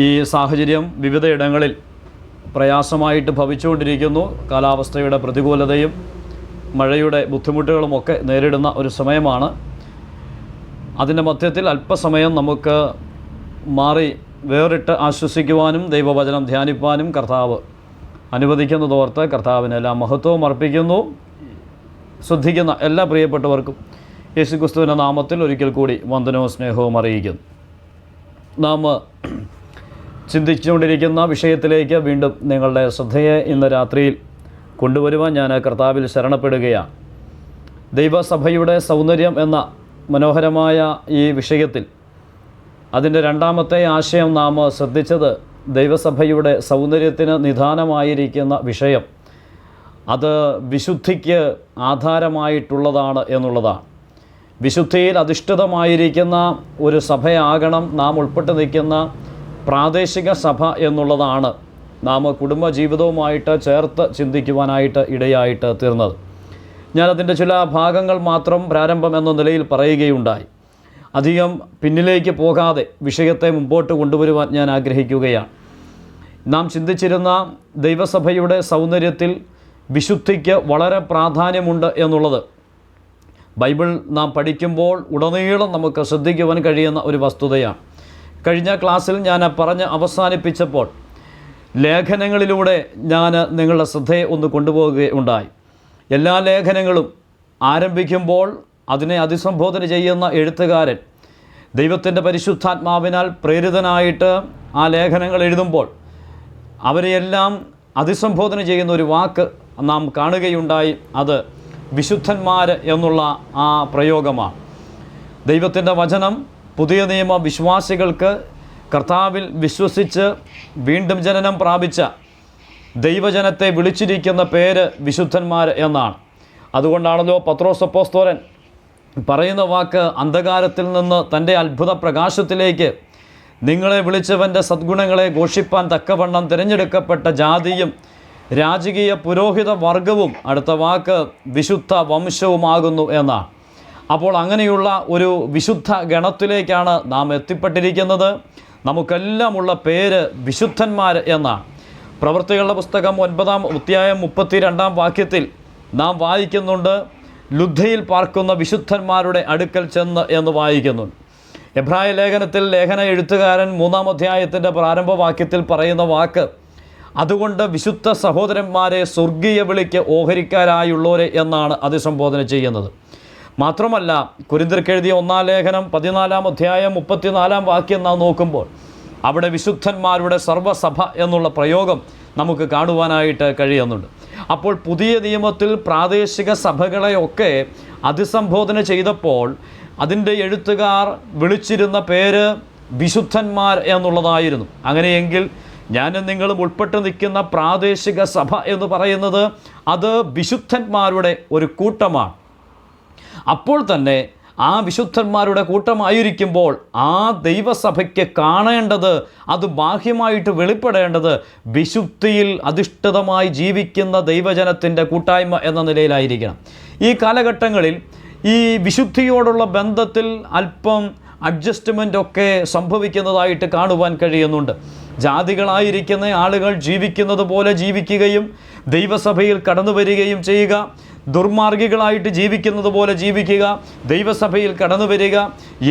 ഈ സാഹചര്യം വിവിധയിടങ്ങളിൽ പ്രയാസമായിട്ട് ഭവിച്ചുകൊണ്ടിരിക്കുന്നു. കാലാവസ്ഥയുടെ പ്രതികൂലതയും മഴയുടെ ബുദ്ധിമുട്ടുകളുമൊക്കെ നേരിടുന്ന ഒരു സമയമാണ്. അതിൻ്റെ മധ്യത്തിൽ അല്പസമയം നമുക്ക് മാറി വേറിട്ട് ആശ്വസിക്കുവാനും ദൈവവചനം ധ്യാനിപ്പാനും കർത്താവ് അനുവദിക്കുന്നതോർത്ത് കർത്താവിന് എല്ലാ മഹത്വവും അർപ്പിക്കുന്നു. ശ്രദ്ധിക്കുന്ന എല്ലാ പ്രിയപ്പെട്ടവർക്കും യേശുക്രിസ്തുവിൻ്റെ നാമത്തിൽ ഒരിക്കൽ കൂടി വന്ദനവും സ്നേഹവും അറിയിക്കുന്നു. നാം ചിന്തിച്ചുകൊണ്ടിരിക്കുന്ന വിഷയത്തിലേക്ക് വീണ്ടും നിങ്ങളുടെ ശ്രദ്ധയെ ഇന്ന് രാത്രിയിൽ കൊണ്ടുവരുവാൻ ഞാൻ കർത്താവിൽ ശരണപ്പെടുകയാണ്. ദൈവസഭയുടെ സൗന്ദര്യം എന്ന മനോഹരമായ ഈ വിഷയത്തിൽ അതിൻ്റെ രണ്ടാമത്തെ ആശയം നാം ശ്രദ്ധിച്ചത് ദൈവസഭയുടെ സൗന്ദര്യത്തിന് നിദാനമായിരിക്കുന്ന വിഷയം അത് വിശുദ്ധിക്ക് ആധാരമായിട്ടുള്ളതാണ് എന്നുള്ളതാണ്. വിശുദ്ധിയിൽ അധിഷ്ഠിതമായിരിക്കുന്ന ഒരു സഭയാകണം നാം ഉൾപ്പെട്ട് നിൽക്കുന്ന പ്രാദേശിക സഭ എന്നുള്ളതാണ് നാം കുടുംബജീവിതവുമായിട്ട് ചേർത്ത് ചിന്തിക്കുവാനായിട്ട് ഇടയായിട്ട് തീർന്നത്. ഞാനതിൻ്റെ ചില ഭാഗങ്ങൾ മാത്രം പ്രാരംഭം എന്ന നിലയിൽ പറയുകയുണ്ടായി. അധികം പിന്നിലേക്ക് പോകാതെ വിഷയത്തെ മുമ്പോട്ട് കൊണ്ടുവരുവാൻ ഞാൻ ആഗ്രഹിക്കുകയാണ്. നാം ചിന്തിച്ചിരുന്ന ദൈവസഭയുടെ സൗന്ദര്യത്തിൽ വിശുദ്ധിക്ക് വളരെ പ്രാധാന്യമുണ്ട് എന്നുള്ളത് ബൈബിൾ നാം പഠിക്കുമ്പോൾ ഉടനീളം നമുക്ക് ശ്രദ്ധിക്കുവാൻ കഴിയുന്ന ഒരു വസ്തുതയാണ്. കഴിഞ്ഞ ക്ലാസ്സിൽ ഞാൻ പറഞ്ഞ് അവസാനിപ്പിച്ചപ്പോൾ ലേഖനങ്ങളിലൂടെ ഞാൻ നിങ്ങളുടെ ശ്രദ്ധയെ ഒന്ന് കൊണ്ടുപോവുകയുണ്ടായി. എല്ലാ ലേഖനങ്ങളും ആരംഭിക്കുമ്പോൾ അതിനെ അഭിസംബോധന ചെയ്യുന്ന എഴുത്തുകാരൻ ദൈവത്തിൻ്റെ പരിശുദ്ധാത്മാവിനാൽ പ്രേരിതനായിട്ട് ആ ലേഖനങ്ങൾ എഴുതുമ്പോൾ അവരെയെല്ലാം അഭിസംബോധന ചെയ്യുന്ന ഒരു വാക്ക് നാം കാണുകയുണ്ടായി. അത് വിശുദ്ധന്മാർ എന്നുള്ള ആ പ്രയോഗമാണ്. ദൈവത്തിൻ്റെ വചനം പുതിയ നിയമ വിശ്വാസികൾക്ക് കർത്താവിൽ വിശ്വസിച്ച് വീണ്ടും ജനനം പ്രാപിച്ച ദൈവജനത്തെ വിളിച്ചിരിക്കുന്ന പേര് വിശുദ്ധന്മാർ എന്നാണ്. അതുകൊണ്ടാണല്ലോ പത്രോസ് അപ്പോസ്തലൻ പറയുന്ന വാക്ക്, അന്ധകാരത്തിൽ നിന്ന് തൻ്റെ അത്ഭുത പ്രകാശത്തിലേക്ക് നിങ്ങളെ വിളിച്ചവൻ്റെ സദ്ഗുണങ്ങളെ ഘോഷിപ്പാൻ തക്കവണ്ണം തിരഞ്ഞെടുക്കപ്പെട്ട ജാതിയും രാജകീയ പുരോഹിത വർഗവും, അടുത്ത വാക്ക് വിശുദ്ധ വംശവുമാകുന്നു എന്നാണ്. അപ്പോൾ അങ്ങനെയുള്ള ഒരു വിശുദ്ധ ഗണത്തിലേക്കാണ് നാം എത്തിപ്പെട്ടിരിക്കുന്നത്. നമുക്കെല്ലാമുള്ള പേര് വിശുദ്ധന്മാർ എന്നാണ്. പ്രവൃത്തികളുടെ പുസ്തകം 9-ാം അധ്യായം 32-ാം വാക്യത്തിൽ നാം വായിക്കുന്നുണ്ട്, ലുദ്ദയിൽ പാർക്കുന്ന വിശുദ്ധന്മാരുടെ അടുക്കൽ ചെന്ന് എന്ന് വായിക്കുന്നുണ്ട്. എബ്രായ ലേഖനത്തിൽ ലേഖന എഴുത്തുകാരൻ 3-ാം അധ്യായത്തിൻ്റെ പ്രാരംഭവാക്യത്തിൽ പറയുന്ന വാക്ക്, അതുകൊണ്ട് വിശുദ്ധ സഹോദരന്മാരെ സ്വർഗീയ വിളിക്ക് ഓഹരിക്കാരായുള്ളവരെ എന്നാണ് അഭിസംബോധന ചെയ്യുന്നത്. മാത്രമല്ല കൊരിന്ത്യർക്കെഴുതിയ 1-ാം ലേഖനം 14-ാം അധ്യായം 34-ാം വാക്യം നാം നോക്കുമ്പോൾ അവിടെ വിശുദ്ധന്മാരുടെ സർവ്വസഭ എന്നുള്ള പ്രയോഗം നമുക്ക് കാണുവാനായിട്ട് കഴിയുന്നുണ്ട്. അപ്പോൾ പുതിയ നിയമത്തിൽ പ്രാദേശിക സഭകളെയൊക്കെ അഭിസംബോധന ചെയ്തപ്പോൾ അതിൻ്റെ എഴുത്തുകാർ വിളിച്ചിരുന്ന പേര് വിശുദ്ധന്മാർ എന്നുള്ളതായിരുന്നു. അങ്ങനെയെങ്കിൽ ഞാനും നിങ്ങളും ഉൾപ്പെട്ട് നിൽക്കുന്ന പ്രാദേശിക സഭ എന്ന് പറയുന്നത് അത് വിശുദ്ധന്മാരുടെ ഒരു കൂട്ടമാണ്. അപ്പോൾ തന്നെ ആ വിശുദ്ധന്മാരുടെ കൂട്ടമായിരിക്കുമ്പോൾ ആ ദൈവസഭയ്ക്ക് കാണേണ്ടത്, അത് ബാഹ്യമായിട്ട് വെളിപ്പെടേണ്ടത് വിശുദ്ധിയിൽ അധിഷ്ഠിതമായി ജീവിക്കുന്ന ദൈവജനത്തിൻ്റെ കൂട്ടായ്മ എന്ന നിലയിലായിരിക്കണം. ഈ കാലഘട്ടങ്ങളിൽ ഈ വിശുദ്ധിയോടുള്ള ബന്ധത്തിൽ അല്പം അഡ്ജസ്റ്റ്മെൻ്റൊക്കെ സംഭവിക്കുന്നതായിട്ട് കാണുവാൻ കഴിയുന്നുണ്ട്. ജാതികളായിരിക്കുന്ന ആളുകൾ ജീവിക്കുന്നത് പോലെ ജീവിക്കുകയും ദൈവസഭയിൽ കടന്നു വരികയും ചെയ്യുക, ദുർമാർഗികളായിട്ട് ജീവിക്കുന്നത് പോലെ ജീവിക്കുക, ദൈവസഭയിൽ കടന്നു വരിക,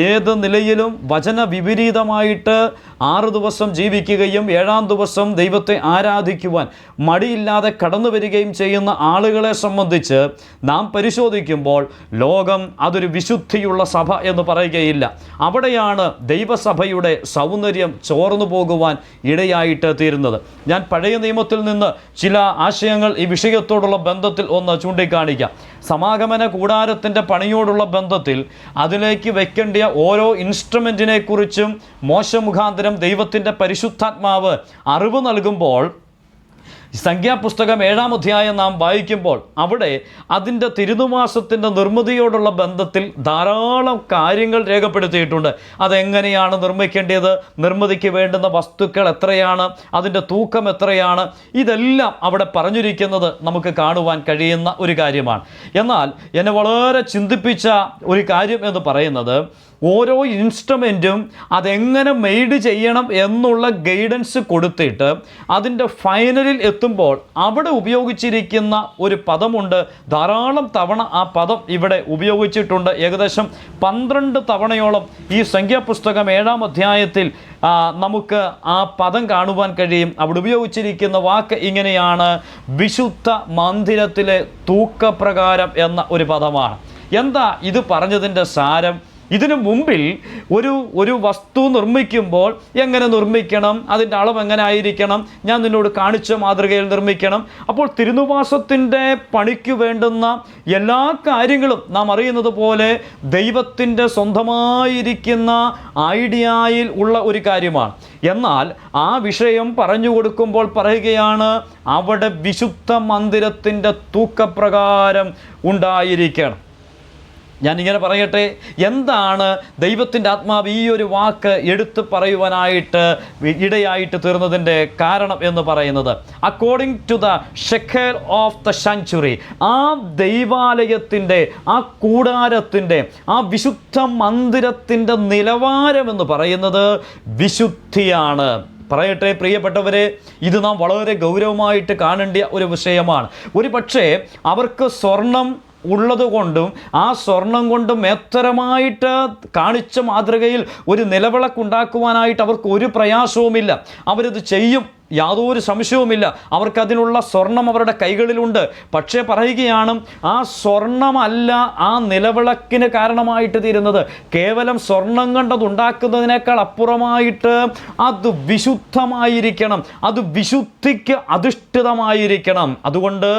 ഏത് നിലയിലും വചന വിപരീതമായിട്ട് 6 ദിവസം ജീവിക്കുകയും 7-ാം ദിവസം ദൈവത്തെ ആരാധിക്കുവാൻ മടിയില്ലാതെ കടന്നു വരികയും ചെയ്യുന്ന ആളുകളെ സംബന്ധിച്ച് നാം പരിശോധിക്കുമ്പോൾ ലോകം അതൊരു വിശുദ്ധിയുള്ള സഭ എന്ന് പറയുകയില്ല. അവിടെയാണ് ദൈവസഭയുടെ സൗന്ദര്യം ചോർന്നു പോകുവാൻ ഇടയായിട്ട് തീരുന്നത്. ഞാൻ പഴയ നിയമത്തിൽ നിന്ന് ചില ആശയങ്ങൾ ഈ വിഷയത്തോടുള്ള ബന്ധത്തിൽ ഒന്ന് ചൂണ്ടിക്കാണിക്കാം. സമാഗമന കൂടാരത്തിൻ്റെ പണിയോടുള്ള ബന്ധത്തിൽ അതിലേക്ക് വെക്കേണ്ട ഓരോ ഇൻസ്ട്രുമെൻറ്റിനെ കുറിച്ചും മോശ മുഖാന്തരം ദൈവത്തിൻ്റെ പരിശുദ്ധാത്മാവ് അറിവ് നൽകുമ്പോൾ സംഖ്യാപുസ്തകം 7-ാം അധ്യായം നാം വായിക്കുമ്പോൾ അവിടെ അതിൻ്റെ തിരുനിവാസത്തിൻ്റെ നിർമ്മിതിയോടുള്ള ബന്ധത്തിൽ ധാരാളം കാര്യങ്ങൾ രേഖപ്പെടുത്തിയിട്ടുണ്ട്. അതെങ്ങനെയാണ് നിർമ്മിക്കേണ്ടത്, നിർമ്മിതിക്ക് വേണ്ടുന്ന വസ്തുക്കൾ എത്രയാണ്, അതിൻ്റെ തൂക്കം എത്രയാണ്, ഇതെല്ലാം അവിടെ പറഞ്ഞിരിക്കുന്നത് നമുക്ക് കാണുവാൻ കഴിയുന്ന ഒരു കാര്യമാണ്. എന്നാൽ എന്നെ വളരെ ചിന്തിപ്പിച്ച ഒരു കാര്യം എന്ന് പറയുന്നത്, ഓരോ ഇൻസ്ട്രുമെൻറ്റും അതെങ്ങനെ മെയ്ഡ് ചെയ്യണം എന്നുള്ള ഗൈഡൻസ് കൊടുത്തിട്ട് അതിൻ്റെ ഫൈനലിൽ എത്തുമ്പോൾ അവിടെ ഉപയോഗിച്ചിരിക്കുന്ന ഒരു പദമുണ്ട്. ധാരാളം തവണ ആ പദം ഇവിടെ ഉപയോഗിച്ചിട്ടുണ്ട്. ഏകദേശം 12 തവണയോളം ഈ സംഖ്യാപുസ്തകം 7-ാം അധ്യായത്തിൽ നമുക്ക് ആ പദം കാണുവാൻ കഴിയും. അവിടെ ഉപയോഗിച്ചിരിക്കുന്ന വാക്ക് ഇങ്ങനെയാണ്: വിശുദ്ധ മന്ദിരത്തിലെ തൂക്കപ്രകാരം എന്ന ഒരു പദമാണ്. എന്താ ഇത് പറഞ്ഞതിൻ്റെ സാരം? ഇതിനു മുമ്പിൽ ഒരു വസ്തു നിർമ്മിക്കുമ്പോൾ എങ്ങനെ നിർമ്മിക്കണം, അതിൻ്റെ അളവ് എങ്ങനെ ആയിരിക്കണം, ഞാൻ നിന്നോട് കാണിച്ച മാതൃകയിൽ നിർമ്മിക്കണം. അപ്പോൾ തിരുനിവാസത്തിൻ്റെ പണിക്ക് വേണ്ടുന്ന എല്ലാ കാര്യങ്ങളും നാം അറിയുന്നത് പോലെ ദൈവത്തിൻ്റെ സ്വന്തമായിരിക്കുന്ന ഐഡിയയിൽ ഉള്ള ഒരു കാര്യമാണ്. എന്നാൽ ആ വിഷയം പറഞ്ഞു കൊടുക്കുമ്പോൾ പറയുകയാണ്, അവിടെ വിശുദ്ധ മന്ദിരത്തിൻ്റെ തൂക്കപ്രകാരം ഉണ്ടായിരിക്കണം. ഞാനിങ്ങനെ പറയട്ടെ, എന്താണ് ദൈവത്തിൻ്റെ ആത്മാവ് ഈ ഒരു വാക്ക് എടുത്തു പറയുവാനായിട്ട് ഇടയായിട്ട് തീർന്നതിൻ്റെ കാരണം എന്ന് പറയുന്നത്, according to the shekel of the sanctuary, ആ ദൈവാലയത്തിൻ്റെ, ആ കൂടാരത്തിൻ്റെ, ആ വിശുദ്ധ മന്ദിരത്തിൻ്റെ നിലവാരം എന്ന് പറയുന്നത് വിശുദ്ധിയാണ്. പറയട്ടെ പ്രിയപ്പെട്ടവരെ, ഇത് നാം വളരെ ഗൗരവമായിട്ട് കാണേണ്ട ഒരു വിഷയമാണ്. ഒരു പക്ഷേ അവർക്ക് സ്വർണം ഉള്ളതുകൊണ്ടും ആ സ്വർണം കൊണ്ടും എത്തരമായിട്ട് കാണിച്ച മാതൃകയിൽ ഒരു നിലവിളക്കുണ്ടാക്കുവാനായിട്ട് അവർക്ക് ഒരു പ്രയാസവുമില്ല. അവരത് ചെയ്യും, യാതൊരു സംശയവുമില്ല. അവർക്കതിനുള്ള സ്വർണം അവരുടെ കൈകളിലുണ്ട്. പക്ഷേ പറയുകയാണ്, ആ സ്വർണമല്ല ആ നിലവിളക്കിന് കാരണമായിട്ട് തീരുന്നത്. കേവലം സ്വർണം കൊണ്ടതുണ്ടാക്കുന്നതിനേക്കാൾ അപ്പുറമായിട്ട് അത് വിശുദ്ധമായിരിക്കണം, അത് വിശുദ്ധിക്ക് അധിഷ്ഠിതമായിരിക്കണം. അതുകൊണ്ട്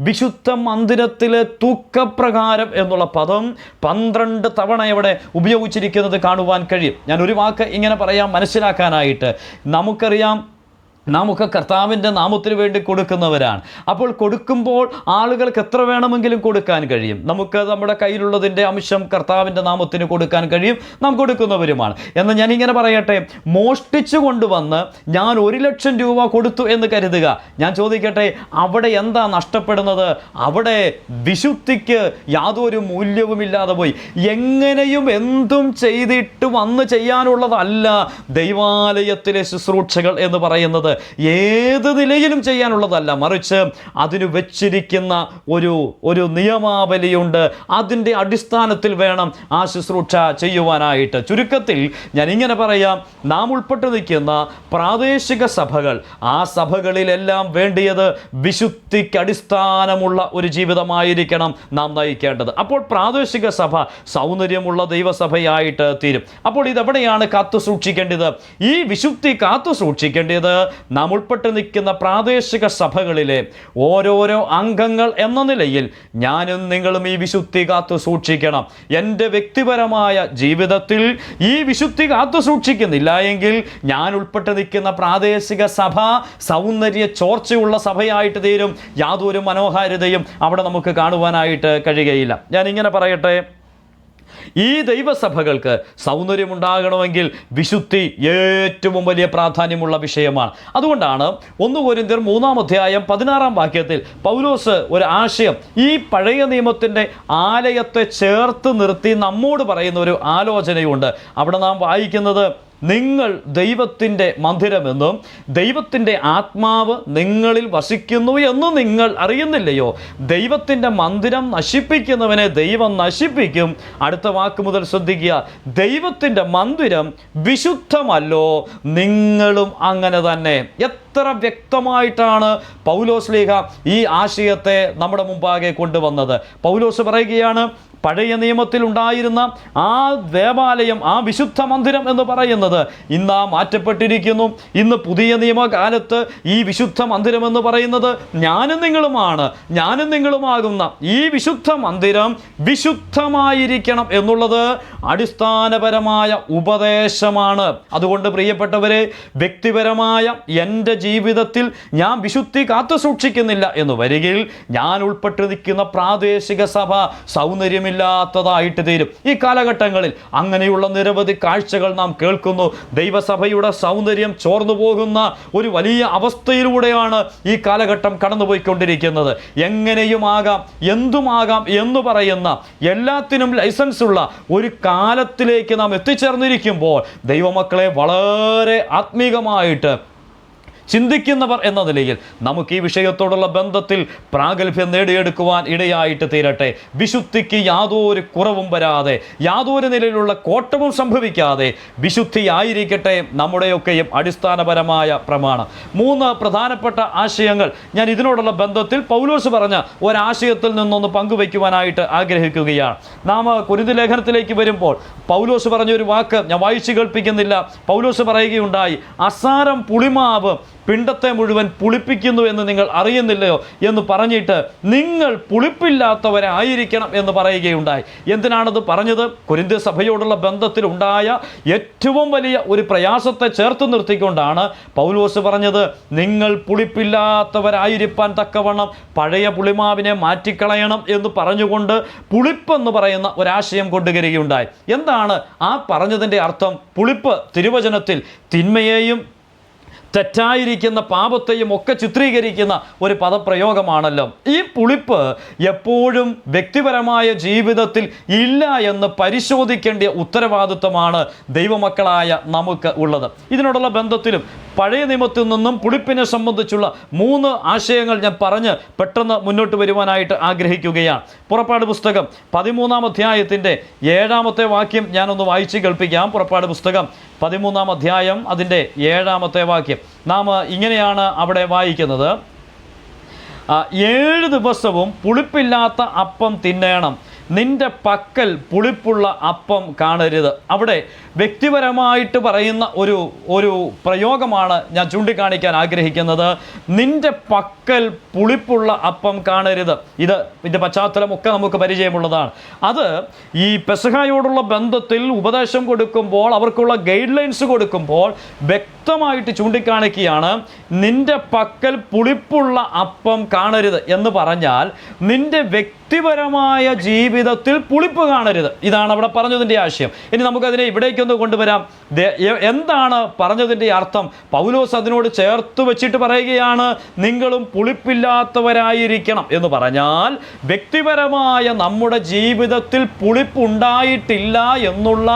വിശുദ്ധ മന്ദിരത്തിലെ തൂക്കപ്രകാരം എന്നുള്ള പദം 12 തവണ ഇവിടെ ഉപയോഗിച്ചിരിക്കുന്നത് കാണുവാൻ കഴിയും. ഞാൻ ഒരു വാക്ക് ഇങ്ങനെ പറയാം മനസ്സിലാക്കാനായിട്ട്. നമുക്കറിയാം, നാമൊക്കെ കർത്താവിൻ്റെ നാമത്തിന് വേണ്ടി കൊടുക്കുന്നവരാണ്. അപ്പോൾ കൊടുക്കുമ്പോൾ ആളുകൾക്ക് എത്ര വേണമെങ്കിലും കൊടുക്കാൻ കഴിയും. നമുക്ക് നമ്മുടെ കയ്യിലുള്ളതിൻ്റെ അംശം കർത്താവിൻ്റെ നാമത്തിന് കൊടുക്കാൻ കഴിയും, നാം കൊടുക്കുന്നവരുമാണ്. എന്നാൽ ഞാനിങ്ങനെ പറയട്ടെ, മോഷ്ടിച്ചു കൊണ്ടുവന്ന് ഞാൻ 1,00,000 രൂപ കൊടുത്തു എന്ന് കരുതുക. ഞാൻ ചോദിക്കട്ടെ, അവിടെ എന്താ നഷ്ടപ്പെടുന്നത്? അവിടെ വിശുദ്ധിക്ക് യാതൊരു മൂല്യവുമില്ലാതെ പോയി. എങ്ങനെയും എന്തും ചെയ്തിട്ട് വന്ന് ചെയ്യാനുള്ളതല്ല ദൈവാലയത്തിലെ ശുശ്രൂഷകൾ എന്ന് പറയുന്നത്. ഏത് നിലയിലും ചെയ്യാനുള്ളതല്ല, മറിച്ച് അതിന് വെച്ചിരിക്കുന്ന ഒരു നിയമാവലിയുണ്ട്. അതിൻ്റെ അടിസ്ഥാനത്തിൽ വേണം ആ ശുശ്രൂഷ ചെയ്യുവാനായിട്ട്. ചുരുക്കത്തിൽ ഞാൻ ഇങ്ങനെ പറയാം, നാം ഉൾപ്പെട്ട് നിൽക്കുന്ന പ്രാദേശിക സഭകൾ, ആ സഭകളിലെല്ലാം വേണ്ടിയത് വിശുദ്ധിക്ക് അടിസ്ഥാനമുള്ള ഒരു ജീവിതമായിരിക്കണം നാം നയിക്കേണ്ടത്. അപ്പോൾ പ്രാദേശിക സഭ സൗന്ദര്യമുള്ള ദൈവസഭയായിട്ട് തീരും. അപ്പോൾ ഇതെവിടെയാണ് കാത്തു സൂക്ഷിക്കേണ്ടത്? ഈ വിശുദ്ധി കാത്തു സൂക്ഷിക്കേണ്ടത് നാം ഉൾപ്പെട്ട് നിൽക്കുന്ന പ്രാദേശിക സഭകളിലെ ഓരോരോ അംഗങ്ങൾ എന്ന നിലയിൽ ഞാനും നിങ്ങളും ഈ വിശുദ്ധി കാത്തു സൂക്ഷിക്കണം. എൻ്റെ വ്യക്തിപരമായ ജീവിതത്തിൽ ഈ വിശുദ്ധി കാത്തു സൂക്ഷിക്കുന്നില്ല എങ്കിൽ ഞാൻ ഉൾപ്പെട്ട് നിൽക്കുന്ന പ്രാദേശിക സഭ സൗന്ദര്യ ചോർച്ചയുള്ള സഭയായിട്ട് തീരും. യാതൊരു മനോഹാരിതയും അവിടെ നമുക്ക് കാണുവാനായിട്ട് കഴിയുകയില്ല. ഞാൻ ഇങ്ങനെ പറയട്ടെ, ഈ ദൈവസഭകൾക്ക് സൗന്ദര്യമുണ്ടാകണമെങ്കിൽ വിശുദ്ധി ഏറ്റവും വലിയ പ്രാധാന്യമുള്ള വിഷയമാണ്. അതുകൊണ്ടാണ് 1 കൊരിന്ത്യർ 3-ാം അധ്യായം 16-ാം വാക്യത്തിൽ പൗലോസ് ഒരു ആശയം ഈ പഴയ നിയമത്തിൻ്റെ ആലയത്തെ ചേർത്ത് നിർത്തി നമ്മോട് പറയുന്ന ഒരു ആലോചനയുണ്ട്. അവിടെ നാം വായിക്കുന്നത്, നിങ്ങൾ ദൈവത്തിൻ്റെ മന്ദിരമെന്നും ദൈവത്തിൻ്റെ ആത്മാവ് നിങ്ങളിൽ വസിക്കുന്നു എന്നും നിങ്ങൾ അറിയുന്നില്ലയോ? ദൈവത്തിൻ്റെ മന്ദിരം നശിപ്പിക്കുന്നവനെ ദൈവം നശിപ്പിക്കും. അടുത്ത വാക്ക് മുതൽ ശ്രദ്ധിക്കുക, ദൈവത്തിൻ്റെ മന്ദിരം വിശുദ്ധമല്ലോ, നിങ്ങളും അങ്ങനെ തന്നെ. എത്ര വ്യക്തമായിട്ടാണ് പൗലോസ് ശ്ലീഹ ഈ ആശയത്തെ നമ്മുടെ മുമ്പാകെ കൊണ്ടുവന്നത്. പൗലോസ് പറയുകയാണ്, പഴയ നിയമത്തിൽ ഉണ്ടായിരുന്ന ആ ദേവാലയം, ആ വിശുദ്ധ മന്ദിരം എന്ന് പറയുന്നത് ഇന്ന് മാറ്റപ്പെട്ടിരിക്കുന്നു. ഇന്ന് പുതിയ നിയമകാലത്ത് ഈ വിശുദ്ധ മന്ദിരം എന്ന് പറയുന്നത് ഞാനും നിങ്ങളുമാണ്. ഞാനും നിങ്ങളുമാകുന്ന ഈ വിശുദ്ധ മന്ദിരം വിശുദ്ധമായിരിക്കണം എന്നുള്ളത് അടിസ്ഥാനപരമായ ഉപദേശമാണ്. അതുകൊണ്ട് പ്രിയപ്പെട്ടവരെ, വ്യക്തിപരമായ എൻ്റെ ജീവിതത്തിൽ ഞാൻ വിശുദ്ധി കാത്തു സൂക്ഷിക്കുന്നില്ല എന്ന് വരികിൽ ഞാൻ ഉൾപ്പെട്ട് നിൽക്കുന്ന പ്രാദേശിക സഭ സൗന്ദര്യം മൂല്യമില്ലാത്തതായിട്ട് തീരും. ഈ കാലഘട്ടങ്ങളിൽ അങ്ങനെയുള്ള നിരവധി കാഴ്ചകൾ നാം കേൾക്കുന്നു. ദൈവസഭയുടെ സൗന്ദര്യം ചോർന്നു പോകുന്ന ഒരു വലിയ അവസ്ഥയിലൂടെയാണ് ഈ കാലഘട്ടം കടന്നുപോയിക്കൊണ്ടിരിക്കുന്നത്. എങ്ങനെയുമാകാം, എന്തുമാകാം എന്ന് പറയുന്ന, എല്ലാത്തിനും ലൈസൻസ് ഉള്ള ഒരു കാലത്തിലേക്ക് നാം എത്തിച്ചേർന്നിരിക്കുമ്പോൾ ദൈവമക്കളെ വളരെ ആത്മീകമായിട്ട് ചിന്തിക്കുന്നവർ എന്ന നിലയിൽ നമുക്ക് ഈ വിഷയത്തോടുള്ള ബന്ധത്തിൽ പ്രാഗൽഭ്യം നേടിയെടുക്കുവാൻ ഇടയായിട്ട് തീരട്ടെ. വിശുദ്ധിക്ക് യാതൊരു കുറവും വരാതെ, യാതൊരു നിലയിലുള്ള കോട്ടവും സംഭവിക്കാതെ വിശുദ്ധിയായിരിക്കട്ടെ നമ്മുടെയൊക്കെയും അടിസ്ഥാനപരമായ പ്രമാണം. 3 പ്രധാനപ്പെട്ട ആശയങ്ങൾ ഞാൻ ഇതിനോടുള്ള ബന്ധത്തിൽ പൗലോസ് പറഞ്ഞ ഒരാശയത്തിൽ നിന്നൊന്ന് പങ്കുവയ്ക്കുവാനായിട്ട് ആഗ്രഹിക്കുകയാണ്. നാം കൊരിന്ത്യർ ലേഖനത്തിലേക്ക് വരുമ്പോൾ പൗലോസ് പറഞ്ഞൊരു വാക്ക് ഞാൻ വായിച്ചു കേൾപ്പിക്കുന്നില്ല. പൗലോസ് പറയുകയുണ്ടായി, അസാരം പുളിമാവ് പിണ്ടത്തെ മുഴുവൻ പുളിപ്പിക്കുന്നു എന്ന് നിങ്ങൾ അറിയുന്നില്ലയോ എന്ന് പറഞ്ഞിട്ട് നിങ്ങൾ പുളിപ്പില്ലാത്തവരായിരിക്കണം എന്ന് പറയുകയുണ്ടായി. എന്തിനാണത് പറഞ്ഞത്? കൊരിന്ത്യർ സഭയോടുള്ള ബന്ധത്തിൽ ഉണ്ടായ ഏറ്റവും വലിയ ഒരു പ്രയാസത്തെ ചേർത്ത് നിർത്തിക്കൊണ്ടാണ് പൗലോസ് പറഞ്ഞത്, നിങ്ങൾ പുളിപ്പില്ലാത്തവരായിരിക്കാൻ തക്കവണ്ണം പഴയ പുളിമാവിനെ മാറ്റിക്കളയണം എന്ന് പറഞ്ഞുകൊണ്ട് പുളിപ്പെന്ന് പറയുന്ന ഒരാശയം കൊണ്ടുവരികയുണ്ടായി. എന്താണ് ആ പറഞ്ഞതിൻ്റെ അർത്ഥം? പുളിപ്പ് തിരുവചനത്തിൽ തിന്മയെയും തെറ്റായിരിക്കുന്ന പാപത്തെയും ഒക്കെ ചിത്രീകരിക്കുന്ന ഒരു പദപ്രയോഗമാണല്ലോ. ഈ പുളിപ്പ് എപ്പോഴും വ്യക്തിപരമായ ജീവിതത്തിൽ ഇല്ല എന്ന് പരിശോധിക്കേണ്ട ഉത്തരവാദിത്വമാണ് ദൈവമക്കളായ നമുക്ക് ഉള്ളത്. ഇതിനോടുള്ള ബന്ധത്തിലും പഴയ നിയമത്തിൽ നിന്നും പുളിപ്പിനെ സംബന്ധിച്ചുള്ള 3 ആശയങ്ങൾ ഞാൻ പറഞ്ഞ് പെട്ടെന്ന് മുന്നോട്ട് വരുവാനായിട്ട് ആഗ്രഹിക്കുകയാണ്. പുറപ്പാട് പുസ്തകം 13-ാം അധ്യായത്തിൻ്റെ 7-ാമത്തെ വാക്യം ഞാനൊന്ന് വായിച്ച് കേൾപ്പിക്കാം. പുറപ്പാട് പുസ്തകം 13-ാം അധ്യായം അതിൻ്റെ 7-ാമത്തെ വാക്യം നാം ഇങ്ങനെയാണ് അവിടെ വായിക്കുന്നത്. 7 ദിവസവും പുളിപ്പില്ലാത്ത അപ്പം തിന്നേണം, നിന്റെ പക്കൽ പുളിപ്പുള്ള അപ്പം കാണരുത്. അവിടെ വ്യക്തിപരമായിട്ട് പറയുന്ന ഒരു പ്രയോഗമാണ് ഞാൻ ചൂണ്ടിക്കാണിക്കാൻ ആഗ്രഹിക്കുന്നത്. നിന്റെ പക്കൽ പുളിപ്പുള്ള അപ്പം കാണരുത്. ഇതിൻ്റെ പശ്ചാത്തലമൊക്കെ നമുക്ക് പരിചയമുള്ളതാണ്. അത് ഈ പെസഹായോടുള്ള ബന്ധത്തിൽ ഉപദേശം കൊടുക്കുമ്പോൾ, അവർക്കുള്ള ഗൈഡ് ലൈൻസ് കൊടുക്കുമ്പോൾ വ്യക്തമായിട്ട് ചൂണ്ടിക്കാണിക്കുകയാണ്, നിന്റെ പക്കൽ പുളിപ്പുള്ള അപ്പം കാണരുത് എന്ന് പറഞ്ഞാൽ നിന്റെ വ്യക്തിപരമായ ജീവിതത്തിൽ പുളിപ്പ് കാണരുത്. ഇതാണ് അവിടെ പറഞ്ഞതിൻ്റെ ആശയം. ഇനി നമുക്കതിനെ ഇവിടേക്കൊന്ന് കൊണ്ടുവരാം. എന്താണ് പറഞ്ഞതിൻ്റെ അർത്ഥം? പൗലോസ് അതിനോട് ചേർത്ത് വെച്ചിട്ട് പറയുകയാണ്, നിങ്ങളും പുളിപ്പില്ലാത്തവരായിരിക്കണം എന്ന് പറഞ്ഞാൽ വ്യക്തിപരമായ നമ്മുടെ ജീവിതത്തിൽ പുളിപ്പുണ്ടായിട്ടില്ല എന്നുള്ള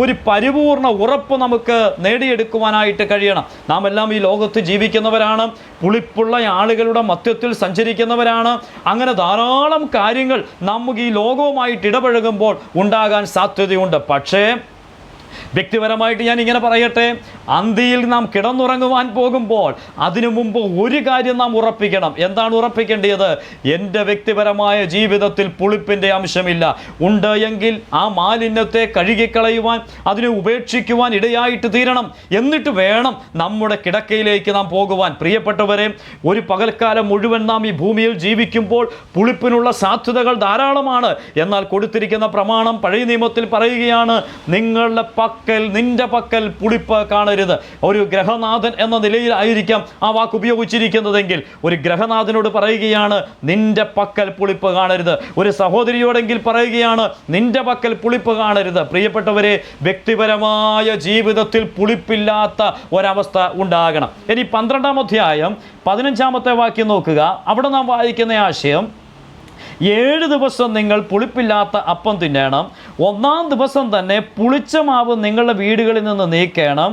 ഒരു പരിപൂർണ ഉറപ്പ് നമുക്ക് നേടിയെടുക്കുവാനായിട്ട് കഴിയണം. നാം എല്ലാം ഈ ലോകത്ത് ജീവിക്കുന്നവരാണ്, പുളിപ്പുള്ള ആളുകളുടെ മധ്യത്തിൽ സഞ്ചരിക്കുന്നവരാണ്. അങ്ങനെ ധാരാളം കാര്യങ്ങൾ നമുക്ക് ഈ ലോകവുമായിട്ട് ഇടപഴകുമ്പോൾ ഉണ്ടാകാൻ സാധ്യതയുണ്ട്. പക്ഷേ വ്യക്തിപരമായിട്ട് ഞാൻ ഇങ്ങനെ പറയട്ടെ, അന്തിയിൽ നാം കിടന്നുറങ്ങുവാൻ പോകുമ്പോൾ അതിനു മുമ്പ് ഒരു കാര്യം നാം ഉറപ്പിക്കണം. എന്താണ് ഉറപ്പിക്കേണ്ടത്? എൻ്റെ വ്യക്തിപരമായ ജീവിതത്തിൽ പുളിപ്പിൻ്റെ അംശമില്ല. ഉണ്ട് എങ്കിൽ ആ മാലിന്യത്തെ കഴുകിക്കളയുവാൻ, അതിനെ ഉപേക്ഷിക്കുവാൻ ഇടയായിട്ട് തീരണം. എന്നിട്ട് വേണം നമ്മുടെ കിടക്കയിലേക്ക് നാം പോകുവാൻ. പ്രിയപ്പെട്ടവരെ, ഒരു പകൽക്കാലം മുഴുവൻ നാം ഈ ഭൂമിയിൽ ജീവിക്കുമ്പോൾ പുളിപ്പിനുള്ള സാധ്യതകൾ ധാരാളമാണ്. എന്നാൽ കൊടുത്തിരിക്കുന്ന പ്രമാണം പഴയ നിയമത്തിൽ പറയുകയാണ്, നിന്റെ പക്കൽ പുളിപ്പ് കാണരുത്. ഒരു ഗ്രഹനാഥൻ എന്ന നിലയിലായിരിക്കാം ആ വാക്ക് ഉപയോഗിച്ചിരിക്കുന്നതെങ്കിൽ ഒരു ഗ്രഹനാഥനോട് പറയുകയാണ്, നിന്റെ പക്കൽ പുളിപ്പ് കാണരുത്. ഒരു സഹോദരിയോടെങ്കിൽ പറയുകയാണ്, നിന്റെ പക്കൽ പുളിപ്പ് കാണരുത്. പ്രിയപ്പെട്ടവരെ, വ്യക്തിപരമായ ജീവിതത്തിൽ പുളിപ്പില്ലാത്ത ഒരവസ്ഥ ഉണ്ടാകണം. ഇനി 12-ാം അധ്യായം 15-ാമത്തെ വാക്യം നോക്കുക. അവിടെ നാം വായിക്കുന്ന ആശയം, 7 ദിവസം നിങ്ങൾ പുളിപ്പില്ലാത്ത അപ്പം തിന്നണം, 1-ാം ദിവസം തന്നെ പുളിച്ച മാവ് നിങ്ങളുടെ വീടുകളിൽ നിന്ന് നീക്കണം.